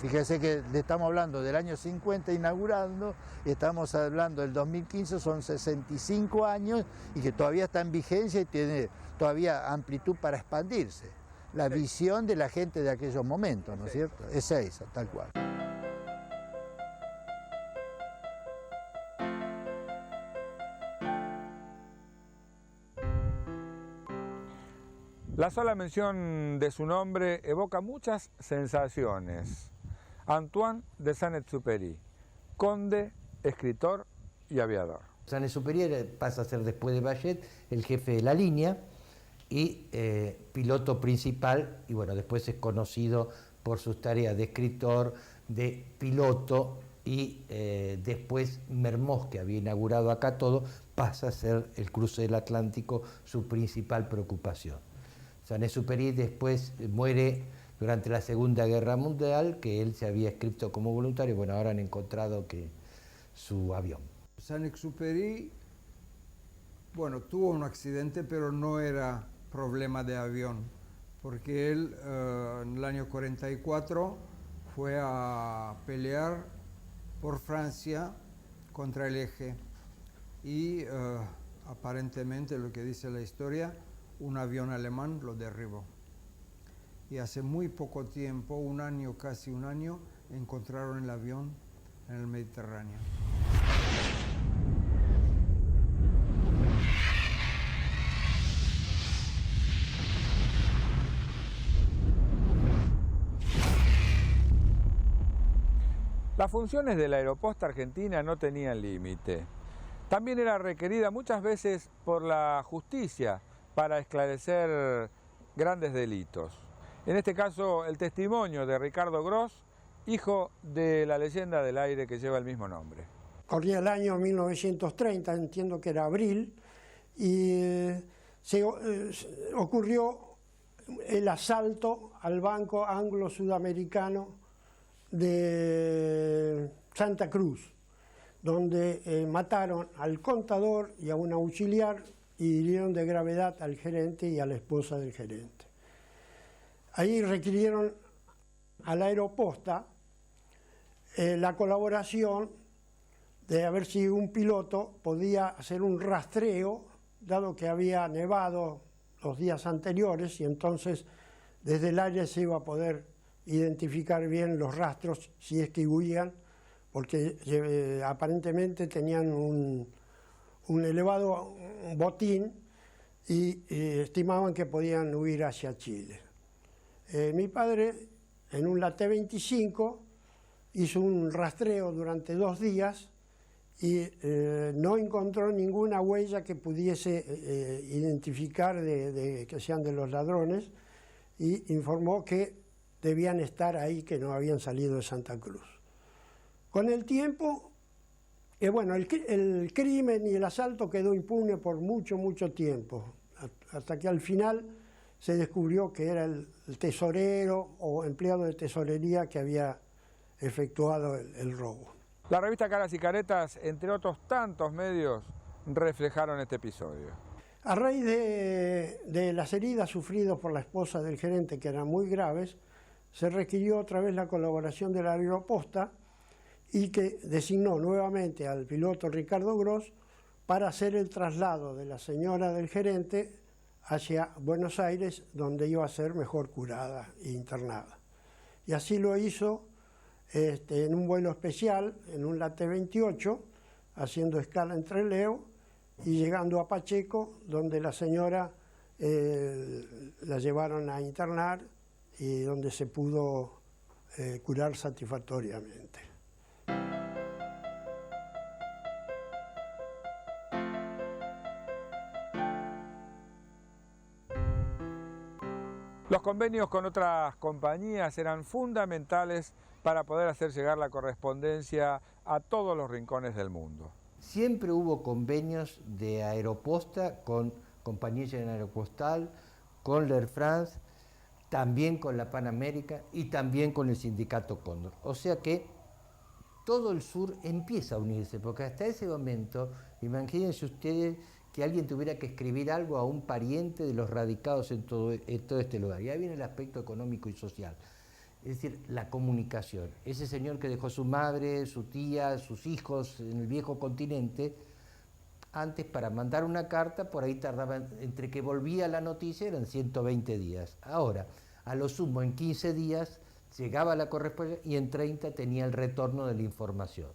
Fíjese que le estamos hablando del año 50 inaugurando, y estamos hablando del 2015, son 65 años y que todavía está en vigencia y tiene todavía amplitud para expandirse. La visión de la gente de aquellos momentos, ¿no es cierto? Ezeiza, tal cual. La sola mención de su nombre evoca muchas sensaciones. Antoine de Saint-Exupéry, conde, escritor y aviador. Saint-Exupéry pasa a ser, después de Bayet, el jefe de la línea y piloto principal, y bueno, después es conocido por sus tareas de escritor, de piloto, y después Mermoz, que había inaugurado acá todo, pasa a ser el cruce del Atlántico su principal preocupación. Saint-Exupéry después muere durante la Segunda Guerra Mundial, que él se había inscrito como voluntario. Bueno, ahora han encontrado que su avión. Saint-Exupéry, bueno, tuvo un accidente, pero no era problema de avión, porque él en el año 44 fue a pelear por Francia contra el Eje y aparentemente, lo que dice la historia, un avión alemán lo derribó. Y hace muy poco tiempo, un año, casi un año, encontraron el avión en el Mediterráneo. Las funciones de la aeroposta argentina no tenían límite. También era requerida muchas veces por la justicia para esclarecer grandes delitos. En este caso, el testimonio de Ricardo Gross, hijo de la leyenda del aire que lleva el mismo nombre. Corría el año 1930, entiendo que era abril, y ocurrió el asalto al Banco Anglo-Sudamericano de Santa Cruz, donde mataron al contador y a un auxiliar y hirieron de gravedad al gerente y a la esposa del gerente. Ahí requirieron a la aeroposta la colaboración de a ver si un piloto podía hacer un rastreo, dado que había nevado los días anteriores y entonces desde el aire se iba a poder identificar bien los rastros si es que huían, porque aparentemente tenían un elevado botín y estimaban que podían huir hacia Chile. Mi padre, en un T-25, hizo un rastreo durante 2 días y no encontró ninguna huella que pudiese identificar que sean de los ladrones, y informó que debían estar ahí, que no habían salido de Santa Cruz. Con el tiempo, bueno, el crimen y el asalto quedó impune por mucho tiempo, hasta que al final se descubrió que era el tesorero o empleado de tesorería que había efectuado el robo. La revista Caras y Caretas, entre otros tantos medios, reflejaron este episodio. A raíz de las heridas sufridas por la esposa del gerente, que eran muy graves, se requirió otra vez la colaboración de la aeroposta y que designó nuevamente al piloto Ricardo Gross para hacer el traslado de la señora del gerente hacia Buenos Aires, donde iba a ser mejor curada e internada. Y así lo hizo en un vuelo especial, en un T-28, haciendo escala en Trelew y llegando a Pacheco, donde la señora la llevaron a internar y donde se pudo curar satisfactoriamente. Los convenios con otras compañías eran fundamentales para poder hacer llegar la correspondencia a todos los rincones del mundo. Siempre hubo convenios de Aeroposta con Compañía General Aeropostal, con l'Air France, también con la Pan América y también con el Sindicato Cóndor. O sea que todo el sur empieza a unirse, porque hasta ese momento, imagínense ustedes que alguien tuviera que escribir algo a un pariente de los radicados en todo este lugar. Y ahí viene el aspecto económico y social. Es decir, la comunicación. Ese señor que dejó su madre, su tía, sus hijos en el viejo continente, antes para mandar una carta, por ahí tardaban, entre que volvía la noticia, eran 120 días. Ahora, a lo sumo, en 15 días llegaba la correspondencia y en 30 tenía el retorno de la información.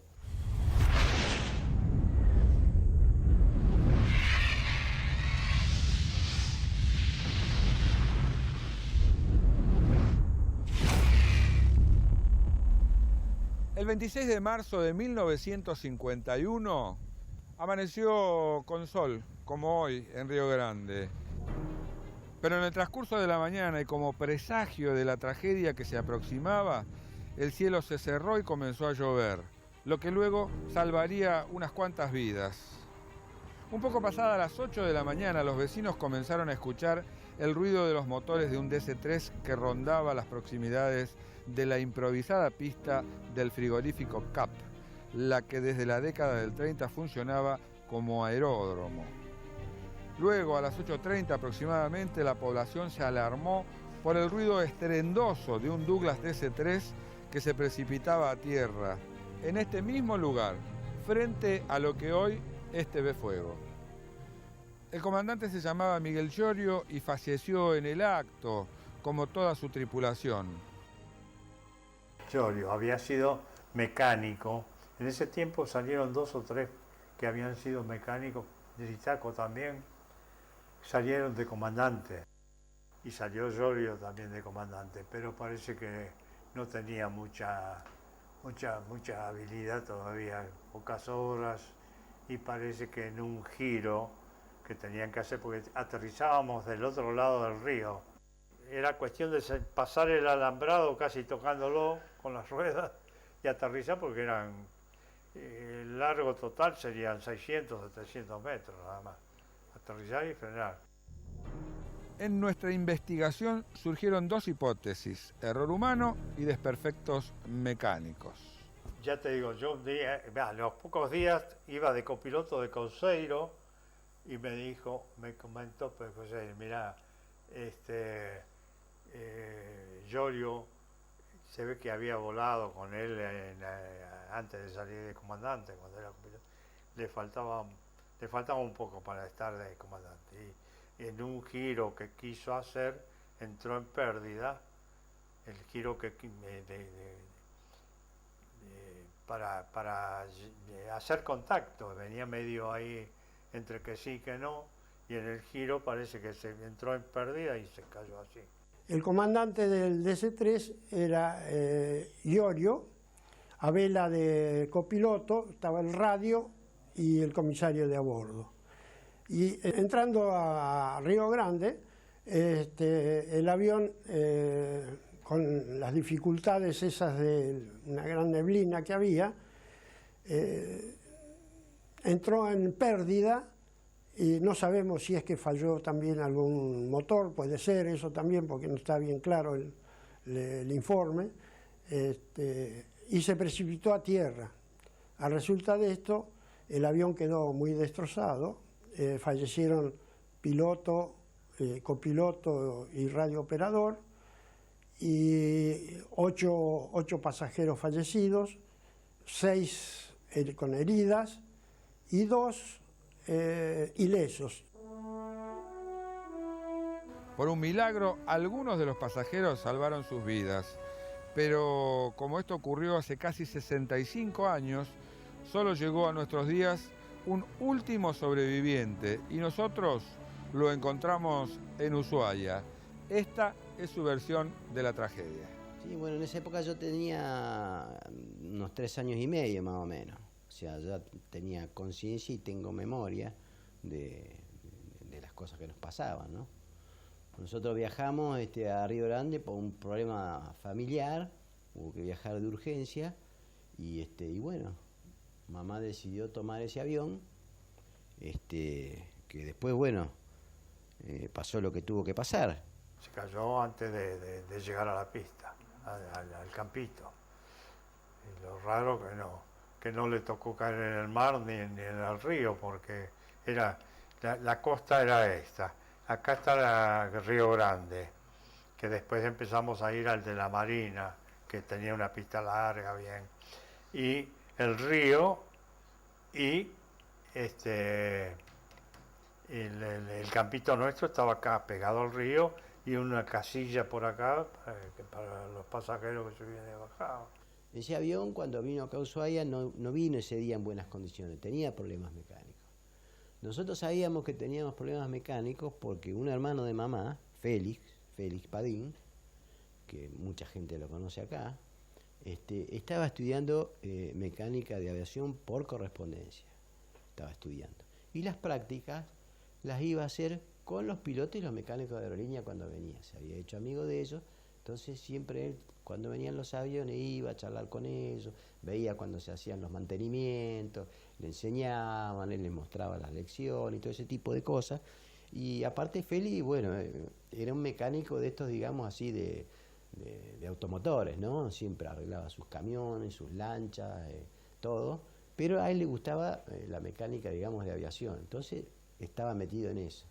El 26 de marzo de 1951 amaneció con sol, como hoy, en Río Grande. Pero en el transcurso de la mañana y como presagio de la tragedia que se aproximaba, el cielo se cerró y comenzó a llover, lo que luego salvaría unas cuantas vidas. Un poco pasada las 8 de la mañana, los vecinos comenzaron a escuchar el ruido de los motores de un DC-3 que rondaba las proximidades de la improvisada pista del frigorífico CAP, la que desde la década del 30 funcionaba como aeródromo. Luego, a las 8:30 aproximadamente, la población se alarmó por el ruido estruendoso de un Douglas DC-3 que se precipitaba a tierra, en este mismo lugar, frente a lo que hoy es TV Fuego. El comandante se llamaba Miguel Llorio y falleció en el acto, como toda su tripulación. Llorio había sido mecánico. En ese tiempo salieron 2 o 3 que habían sido mecánicos, de Itaco también, salieron de comandante. Y salió Llorio también de comandante, pero parece que no tenía mucha mucha habilidad todavía, pocas horas, y parece que en un giro que tenían que hacer, porque aterrizábamos del otro lado del río, era cuestión de pasar el alambrado casi tocándolo con las ruedas y aterrizar, porque el largo total serían 600, 700 metros nada más, aterrizar y frenar. En nuestra investigación surgieron dos hipótesis: error humano y desperfectos mecánicos. Ya te digo, yo a los pocos días iba de copiloto de Conceiro y me comentó, pues José, mirá, Giorgio se ve que había volado con él antes de salir de comandante, cuando era copiloto. Le faltaba un poco para estar de comandante. Y en un giro que quiso hacer, entró en pérdida, el giro para hacer contacto, venía medio ahí entre que sí y que no, y en el giro parece que se entró en pérdida y se cayó así. El comandante del DC-3 era Giorgio, a vela de copiloto estaba el radio y el comisario de a bordo. Y entrando a Río Grande, el avión, con las dificultades esas de una gran neblina que había, entró en pérdida y no sabemos si es que falló también algún motor, puede ser eso también porque no está bien claro el informe, y se precipitó a tierra. A resulta de esto, el avión quedó muy destrozado, fallecieron piloto, copiloto y radiooperador, y 8 pasajeros fallecidos, 6 con heridas y 2 ilesos. Por un milagro, algunos de los pasajeros salvaron sus vidas, pero como esto ocurrió hace casi 65 años, solo llegó a nuestros días un último sobreviviente y nosotros lo encontramos en Ushuaia. Esta es su versión de la tragedia. Sí, bueno, en esa época yo tenía unos 3 años y medio más o menos. O sea, ya tenía conciencia y tengo memoria de las cosas que nos pasaban, ¿no? Nosotros viajamos a Río Grande por un problema familiar, hubo que viajar de urgencia y bueno, mamá decidió tomar ese avión, que después, bueno, pasó lo que tuvo que pasar. Se cayó antes de llegar a la pista, al campito. Y lo raro que no le tocó caer en el mar ni en el río, porque la costa era esta. Acá está Río Grande, que después empezamos a ir al de la Marina, que tenía una pista larga, bien. Y el río y el campito nuestro estaba acá, pegado al río, y una casilla por acá para los pasajeros que subían y bajaban. Ese avión, cuando vino acá a Ushuaia, no vino ese día en buenas condiciones, tenía problemas mecánicos. Nosotros sabíamos que teníamos problemas mecánicos porque un hermano de mamá, Félix Padín, que mucha gente lo conoce acá, estaba estudiando mecánica de aviación por correspondencia, estaba estudiando. Y las prácticas las iba a hacer con los pilotos y los mecánicos de aerolínea cuando venía, se había hecho amigo de ellos, entonces siempre él, cuando venían los aviones, iba a charlar con ellos, veía cuando se hacían los mantenimientos, le enseñaban, él les mostraba las lecciones y todo ese tipo de cosas. Y aparte Feli, bueno, era un mecánico de estos, digamos así, de automotores, ¿no? Siempre arreglaba sus camiones, sus lanchas, todo, pero a él le gustaba la mecánica, digamos, de aviación, entonces estaba metido en eso.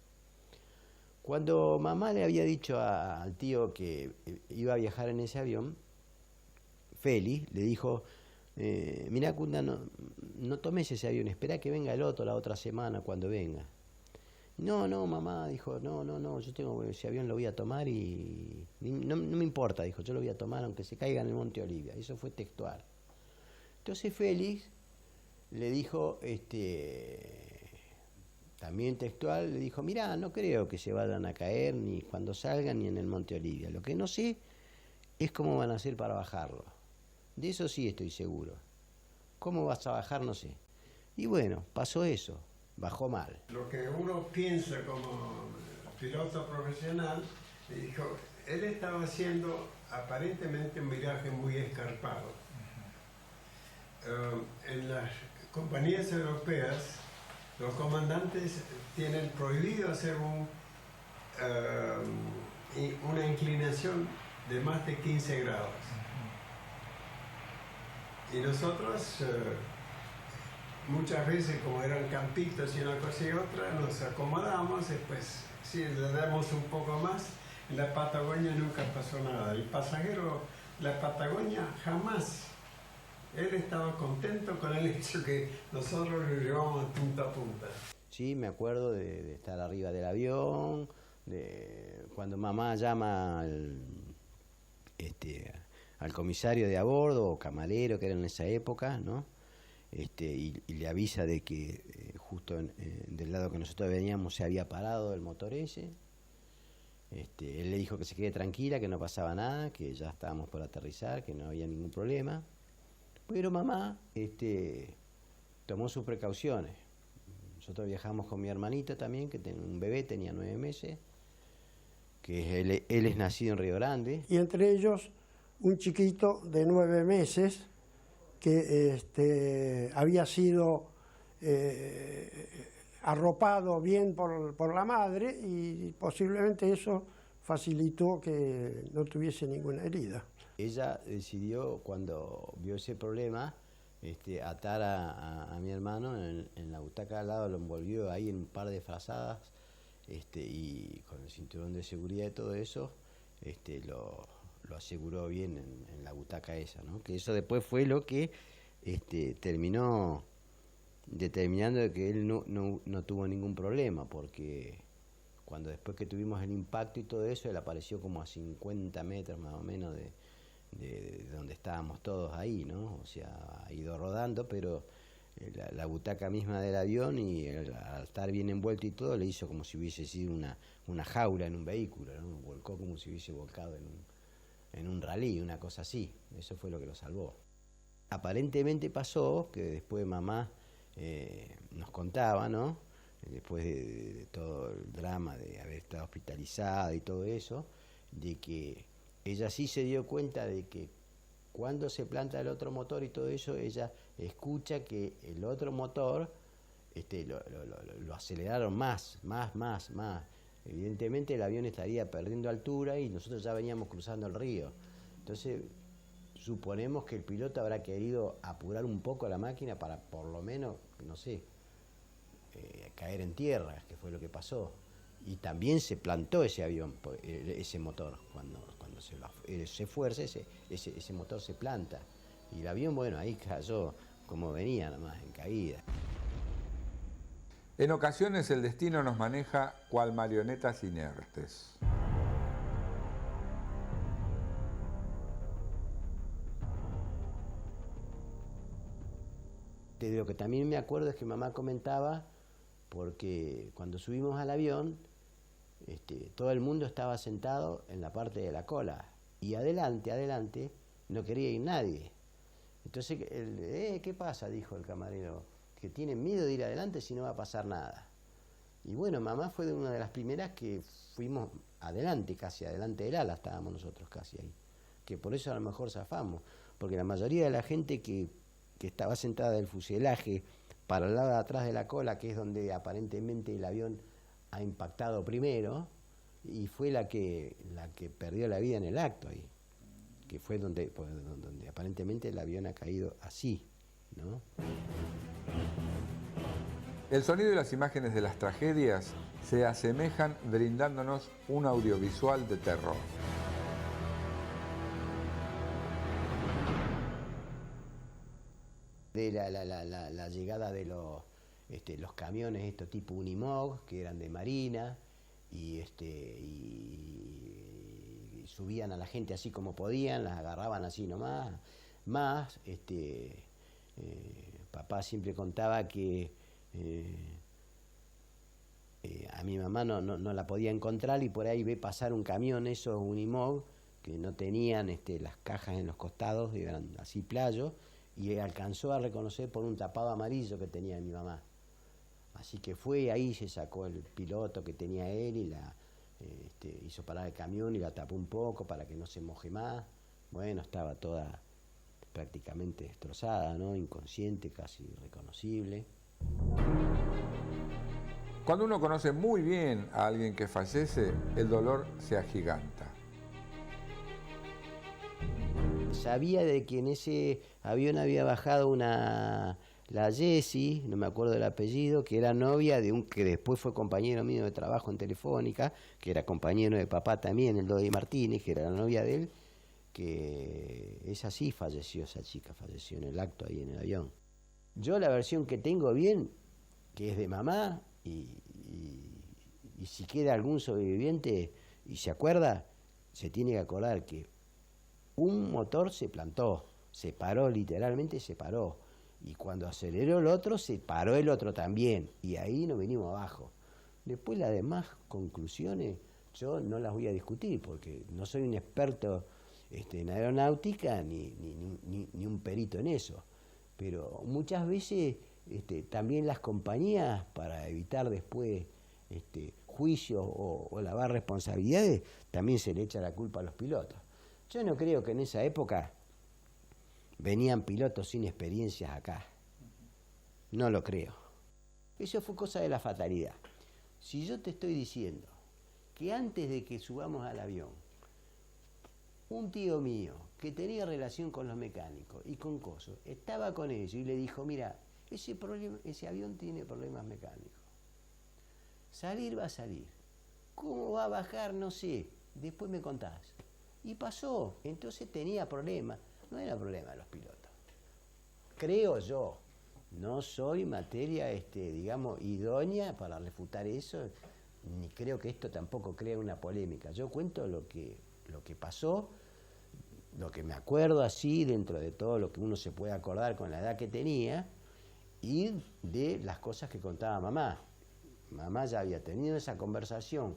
Cuando mamá le había dicho al tío que iba a viajar en ese avión, Feli le dijo, mirá Cunda, no tomes ese avión, espera que venga el otro la otra semana cuando venga. No, mamá, dijo, no, yo tengo ese avión, lo voy a tomar y no me importa, dijo, yo lo voy a tomar aunque se caiga en el Monte Olivia. Eso fue textual. Entonces Félix le dijo, también textual, le dijo, mirá, no creo que se vayan a caer ni cuando salgan ni en el Monte Olivia. Lo que no sé es cómo van a hacer para bajarlo. De eso sí estoy seguro. ¿Cómo vas a bajar? No sé. Y bueno, pasó eso, bajó mal. Lo que uno piensa como piloto profesional, dijo, él estaba haciendo aparentemente un viraje muy escarpado. En las compañías europeas, los comandantes tienen prohibido hacer una inclinación de más de 15 grados. Y nosotros, muchas veces, como eran campitos y una cosa y otra, nos acomodamos, después, si le damos un poco más, en la Patagonia nunca pasó nada. El pasajero, la Patagonia, jamás. Él estaba contento con el hecho que nosotros lo llevamos de punta a punta. Sí, me acuerdo de estar arriba del avión, de cuando mamá llama al comisario de a bordo o camarero que era en esa época, ¿no? Y le avisa de que justo del lado que nosotros veníamos se había parado el motor ese. Él le dijo que se quede tranquila, que no pasaba nada, que ya estábamos por aterrizar, que no había ningún problema. Pero mamá tomó sus precauciones. Nosotros viajamos con mi hermanita también, que tenía un bebé, tenía 9 meses, que él es nacido en Río Grande. Y entre ellos un chiquito de 9 meses que había sido arropado bien por la madre y posiblemente eso facilitó que no tuviese ninguna herida. Ella decidió, cuando vio ese problema, atar a mi hermano en la butaca al lado, lo envolvió ahí en un par de frazadas, y con el cinturón de seguridad y todo eso, lo aseguró bien en la butaca esa, ¿no? Que eso después fue lo que terminó determinando de que él no tuvo ningún problema, porque cuando después que tuvimos el impacto y todo eso, él apareció como a 50 metros más o menos de donde estábamos todos ahí, ¿no? O sea, ha ido rodando, pero la butaca misma del avión, y al estar bien envuelto y todo, le hizo como si hubiese sido una jaula en un vehículo, ¿no? Volcó como si hubiese volcado en un rally, una cosa así. Eso fue lo que lo salvó. Aparentemente pasó, que después mamá nos contaba, ¿no? Después de todo el drama de haber estado hospitalizada y todo eso, de que ella sí se dio cuenta de que cuando se planta el otro motor y todo eso, ella escucha que el otro motor lo aceleraron más. Evidentemente el avión estaría perdiendo altura y nosotros ya veníamos cruzando el río. Entonces suponemos que el piloto habrá querido apurar un poco la máquina para por lo menos, no sé, caer en tierra, que fue lo que pasó. Y también se plantó ese avión, ese motor, cuando se fuerza, ese motor se planta. Y el avión, bueno, ahí cayó como venía, nomás, en caída. En ocasiones el destino nos maneja cual marionetas inertes. De lo que también me acuerdo es que mamá comentaba, porque cuando subimos al avión, todo el mundo estaba sentado en la parte de la cola y adelante no quería ir nadie. Entonces, ¿qué pasa?, dijo el camarero, que tienen miedo de ir adelante si no va a pasar nada. Y bueno, mamá fue de una de las primeras que fuimos adelante, casi adelante del ala estábamos nosotros casi ahí, que por eso a lo mejor zafamos, porque la mayoría de la gente que estaba sentada del fuselaje para el lado de atrás de la cola, que es donde aparentemente el avión ha impactado primero, y fue la que perdió la vida en el acto ahí, que fue donde aparentemente el avión ha caído así, ¿no? El sonido y las imágenes de las tragedias se asemejan brindándonos un audiovisual de terror. De la llegada de los camiones, estos tipo Unimog, que eran de Marina, y subían a la gente así como podían, las agarraban así nomás. Papá siempre contaba que a mi mamá no la podía encontrar, y por ahí ve pasar un camión, esos Unimog, que no tenían las cajas en los costados, eran así playos, y alcanzó a reconocer por un tapado amarillo que tenía mi mamá. Así que fue ahí, se sacó el piloto que tenía él y hizo parar el camión y la tapó un poco para que no se moje más. Bueno, estaba toda prácticamente destrozada, ¿no? Inconsciente, casi irreconocible. Cuando uno conoce muy bien a alguien que fallece, el dolor se agiganta. Sabía de que en ese avión había bajado la Jessie, no me acuerdo del apellido, que era novia de un que después fue compañero mío de trabajo en Telefónica, que era compañero de papá también, el Dodi Martínez, que era la novia de él, que esa sí falleció, esa chica falleció en el acto ahí en el avión. Yo la versión que tengo bien, que es de mamá, y si queda algún sobreviviente y se acuerda, se tiene que acordar que un motor se plantó, se paró, literalmente se paró, y cuando aceleró el otro, se paró el otro también, y ahí nos venimos abajo. Después las demás conclusiones yo no las voy a discutir, porque no soy un experto en aeronáutica ni un perito en eso, pero muchas veces también las compañías, para evitar después juicios o lavar responsabilidades, también se le echa la culpa a los pilotos. Yo no creo que en esa época venían pilotos sin experiencias acá. No lo creo. Eso fue cosa de la fatalidad. Si yo te estoy diciendo que antes de que subamos al avión, un tío mío que tenía relación con los mecánicos y con cosas, estaba con ellos y le dijo, mira, ese avión tiene problemas mecánicos. Salir va a salir. ¿Cómo va a bajar? No sé. Después me contás. Y pasó. Entonces tenía problemas. No era problema de los pilotos. Creo yo. No soy materia, digamos, idónea para refutar eso, ni creo que esto tampoco crea una polémica. Yo cuento lo que pasó, lo que me acuerdo así, dentro de todo lo que uno se puede acordar con la edad que tenía, y de las cosas que contaba mamá. Mamá ya había tenido esa conversación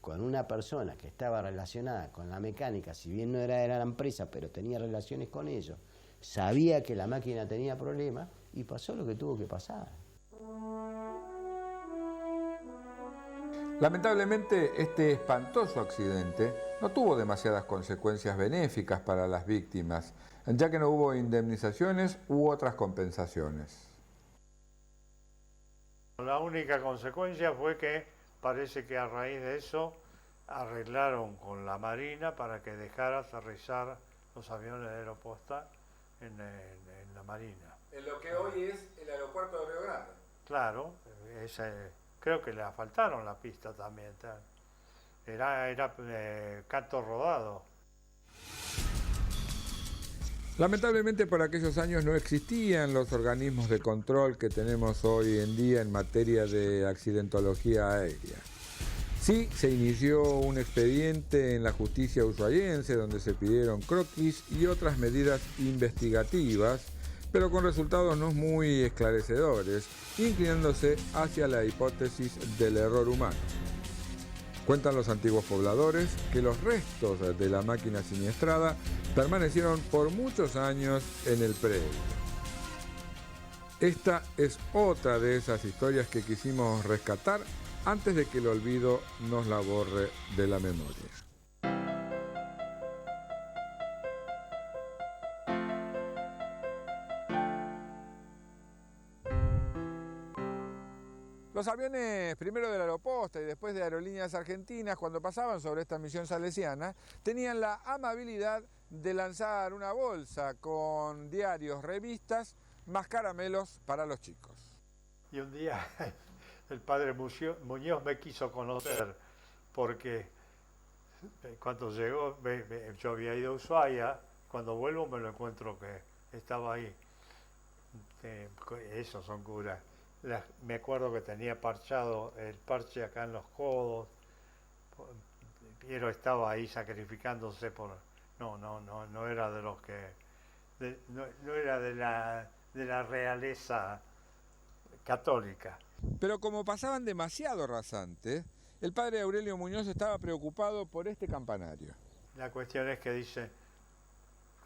con una persona que estaba relacionada con la mecánica, si bien no era de la empresa, pero tenía relaciones con ellos, sabía que la máquina tenía problemas y pasó lo que tuvo que pasar. Lamentablemente, este espantoso accidente no tuvo demasiadas consecuencias benéficas para las víctimas, ya que no hubo indemnizaciones u otras compensaciones. La única consecuencia fue que parece que a raíz de eso arreglaron con la Marina para que dejara aterrizar los aviones de Aeroposta en la Marina. En lo que hoy es el aeropuerto de Río Grande. Claro, creo que le asfaltaron la pista también. Era canto rodado. Lamentablemente por aquellos años no existían los organismos de control que tenemos hoy en día en materia de accidentología aérea. Sí, se inició un expediente en la justicia ushuaiense donde se pidieron croquis y otras medidas investigativas, pero con resultados no muy esclarecedores, inclinándose hacia la hipótesis del error humano. Cuentan los antiguos pobladores que los restos de la máquina siniestrada permanecieron por muchos años en el predio. Esta es otra de esas historias que quisimos rescatar antes de que el olvido nos la borre de la memoria. Los aviones, primero de la Aeroposta y después de Aerolíneas Argentinas, cuando pasaban sobre esta misión salesiana, tenían la amabilidad de lanzar una bolsa con diarios, revistas, más caramelos para los chicos. Y un día el padre Muñoz me quiso conocer porque cuando llegó, yo había ido a Ushuaia, cuando vuelvo me lo encuentro que estaba ahí. Esos son curas. Me acuerdo que tenía parchado el parche acá en los codos, Piero estaba ahí sacrificándose por... No era de los que... no era de la realeza católica. Pero como pasaban demasiado rasantes, el padre Aurelio Muñoz estaba preocupado por este campanario. La cuestión es que dice,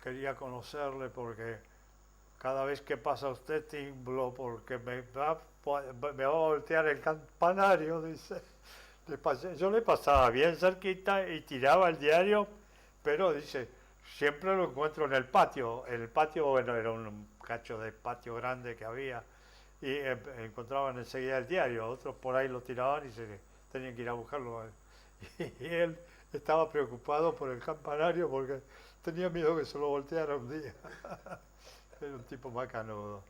quería conocerle porque cada vez que pasa usted timblo porque me va a voltear el campanario, dice. Yo le pasaba bien cerquita y tiraba el diario, pero dice, siempre lo encuentro en el patio. El patio, bueno, era un cacho de patio grande que había y encontraban enseguida el diario. Otros por ahí lo tiraban y se tenían que ir a buscarlo. Y él estaba preocupado por el campanario porque tenía miedo que se lo volteara un día. Era un tipo macanudo.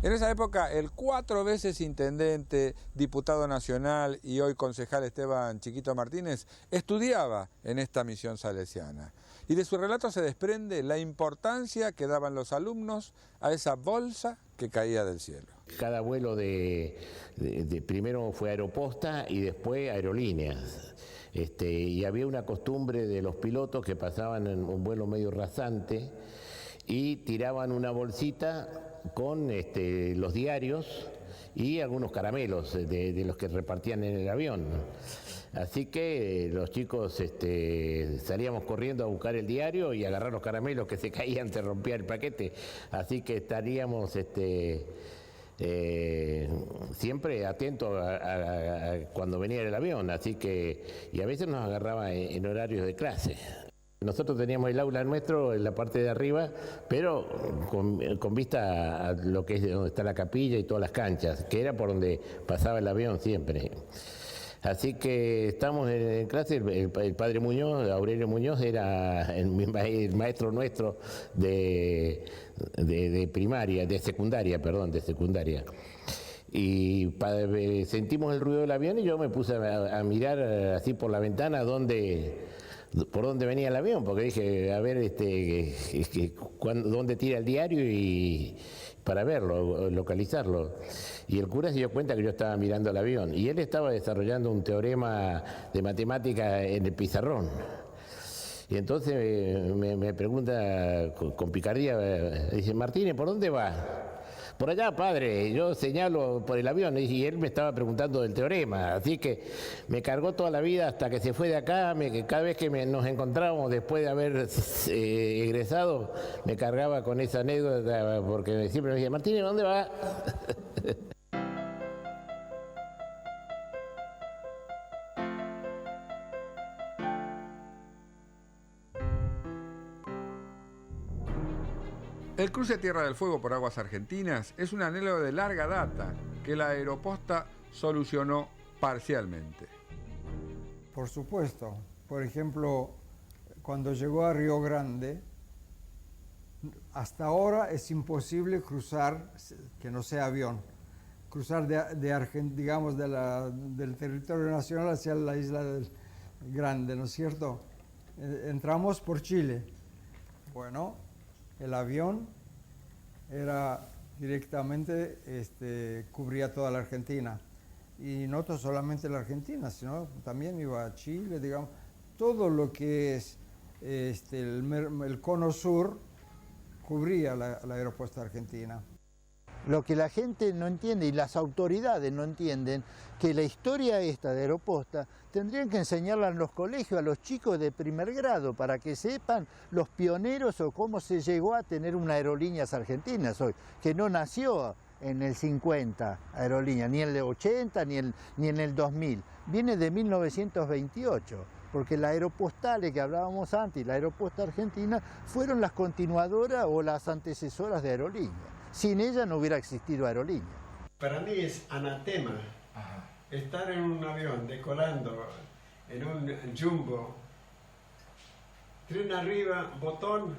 En esa época, el 4 veces intendente, diputado nacional y hoy concejal Esteban Chiquito Martínez estudiaba en esta misión salesiana. Y de su relato se desprende la importancia que daban los alumnos a esa bolsa que caía del cielo. Cada vuelo de primero fue Aeroposta y después Aerolíneas. Y había una costumbre de los pilotos que pasaban en un vuelo medio rasante y tiraban una bolsita con los diarios y algunos caramelos de los que repartían en el avión. Así que los chicos salíamos corriendo a buscar el diario y agarrar los caramelos que se caían, se rompía el paquete. Así que estaríamos siempre atentos a cuando venía el avión. Así que, y a veces nos agarraba en horarios de clase. Nosotros teníamos el aula nuestro en la parte de arriba, pero con vista a lo que es donde está la capilla y todas las canchas, que era por donde pasaba el avión siempre. Así que estamos en clase, el padre Muñoz, Aurelio Muñoz, era el maestro nuestro de primaria, de secundaria. Y sentimos el ruido del avión y yo me puse a mirar así por la ventana por dónde venía el avión, porque dije, a ver, dónde tira el diario y para verlo, localizarlo. Y el cura se dio cuenta que yo estaba mirando el avión y él estaba desarrollando un teorema de matemática en el pizarrón. Y entonces me pregunta con picardía, dice, Martínez, ¿por dónde va? Por allá, padre, yo señalo por el avión y él me estaba preguntando del teorema, así que me cargó toda la vida hasta que se fue de acá, cada vez que nos encontrábamos después de haber egresado, me cargaba con esa anécdota porque siempre me decía, Martínez, ¿dónde va? El cruce Tierra del Fuego por aguas argentinas es un anhelo de larga data que la Aeroposta solucionó parcialmente. Por supuesto. Por ejemplo, cuando llegó a Río Grande, hasta ahora es imposible cruzar, que no sea avión, cruzar digamos del territorio nacional hacia la isla del Grande, ¿no es cierto? Entramos por Chile. Bueno, el avión era directamente, cubría toda la Argentina. Y no solamente la Argentina, sino también iba a Chile, digamos. Todo lo que es el cono sur cubría la Aeroposta Argentina. Lo que la gente no entiende y las autoridades no entienden, que la historia esta de Aeroposta tendrían que enseñarla en los colegios a los chicos de primer grado para que sepan los pioneros o cómo se llegó a tener una Aerolíneas Argentinas hoy, que no nació en el 50 Aerolíneas, ni en el 80 ni en el 2000, viene de 1928. Porque la Aeropostale que hablábamos antes y la Aeroposta Argentina fueron las continuadoras o las antecesoras de Aerolíneas. Sin ella no hubiera existido Aerolíneas. Para mí es anatema estar en un avión decolando en un jumbo, tren arriba, botón,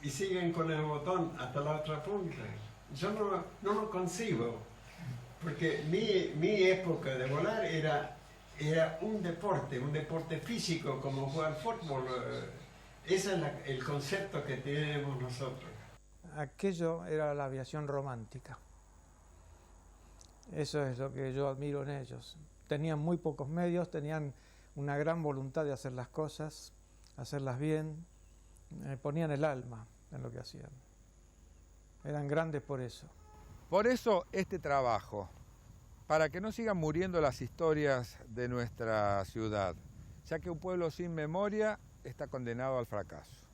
y siguen con el botón hasta la otra punta. Yo no lo concibo, porque mi época de volar era un deporte físico como jugar fútbol. Ese es el concepto que tenemos nosotros. Aquello era la aviación romántica. Eso es lo que yo admiro en ellos. Tenían muy pocos medios, tenían una gran voluntad de hacer las cosas, hacerlas bien, ponían el alma en lo que hacían. Eran grandes por eso. Por eso este trabajo, para que no sigan muriendo las historias de nuestra ciudad, ya que un pueblo sin memoria está condenado al fracaso.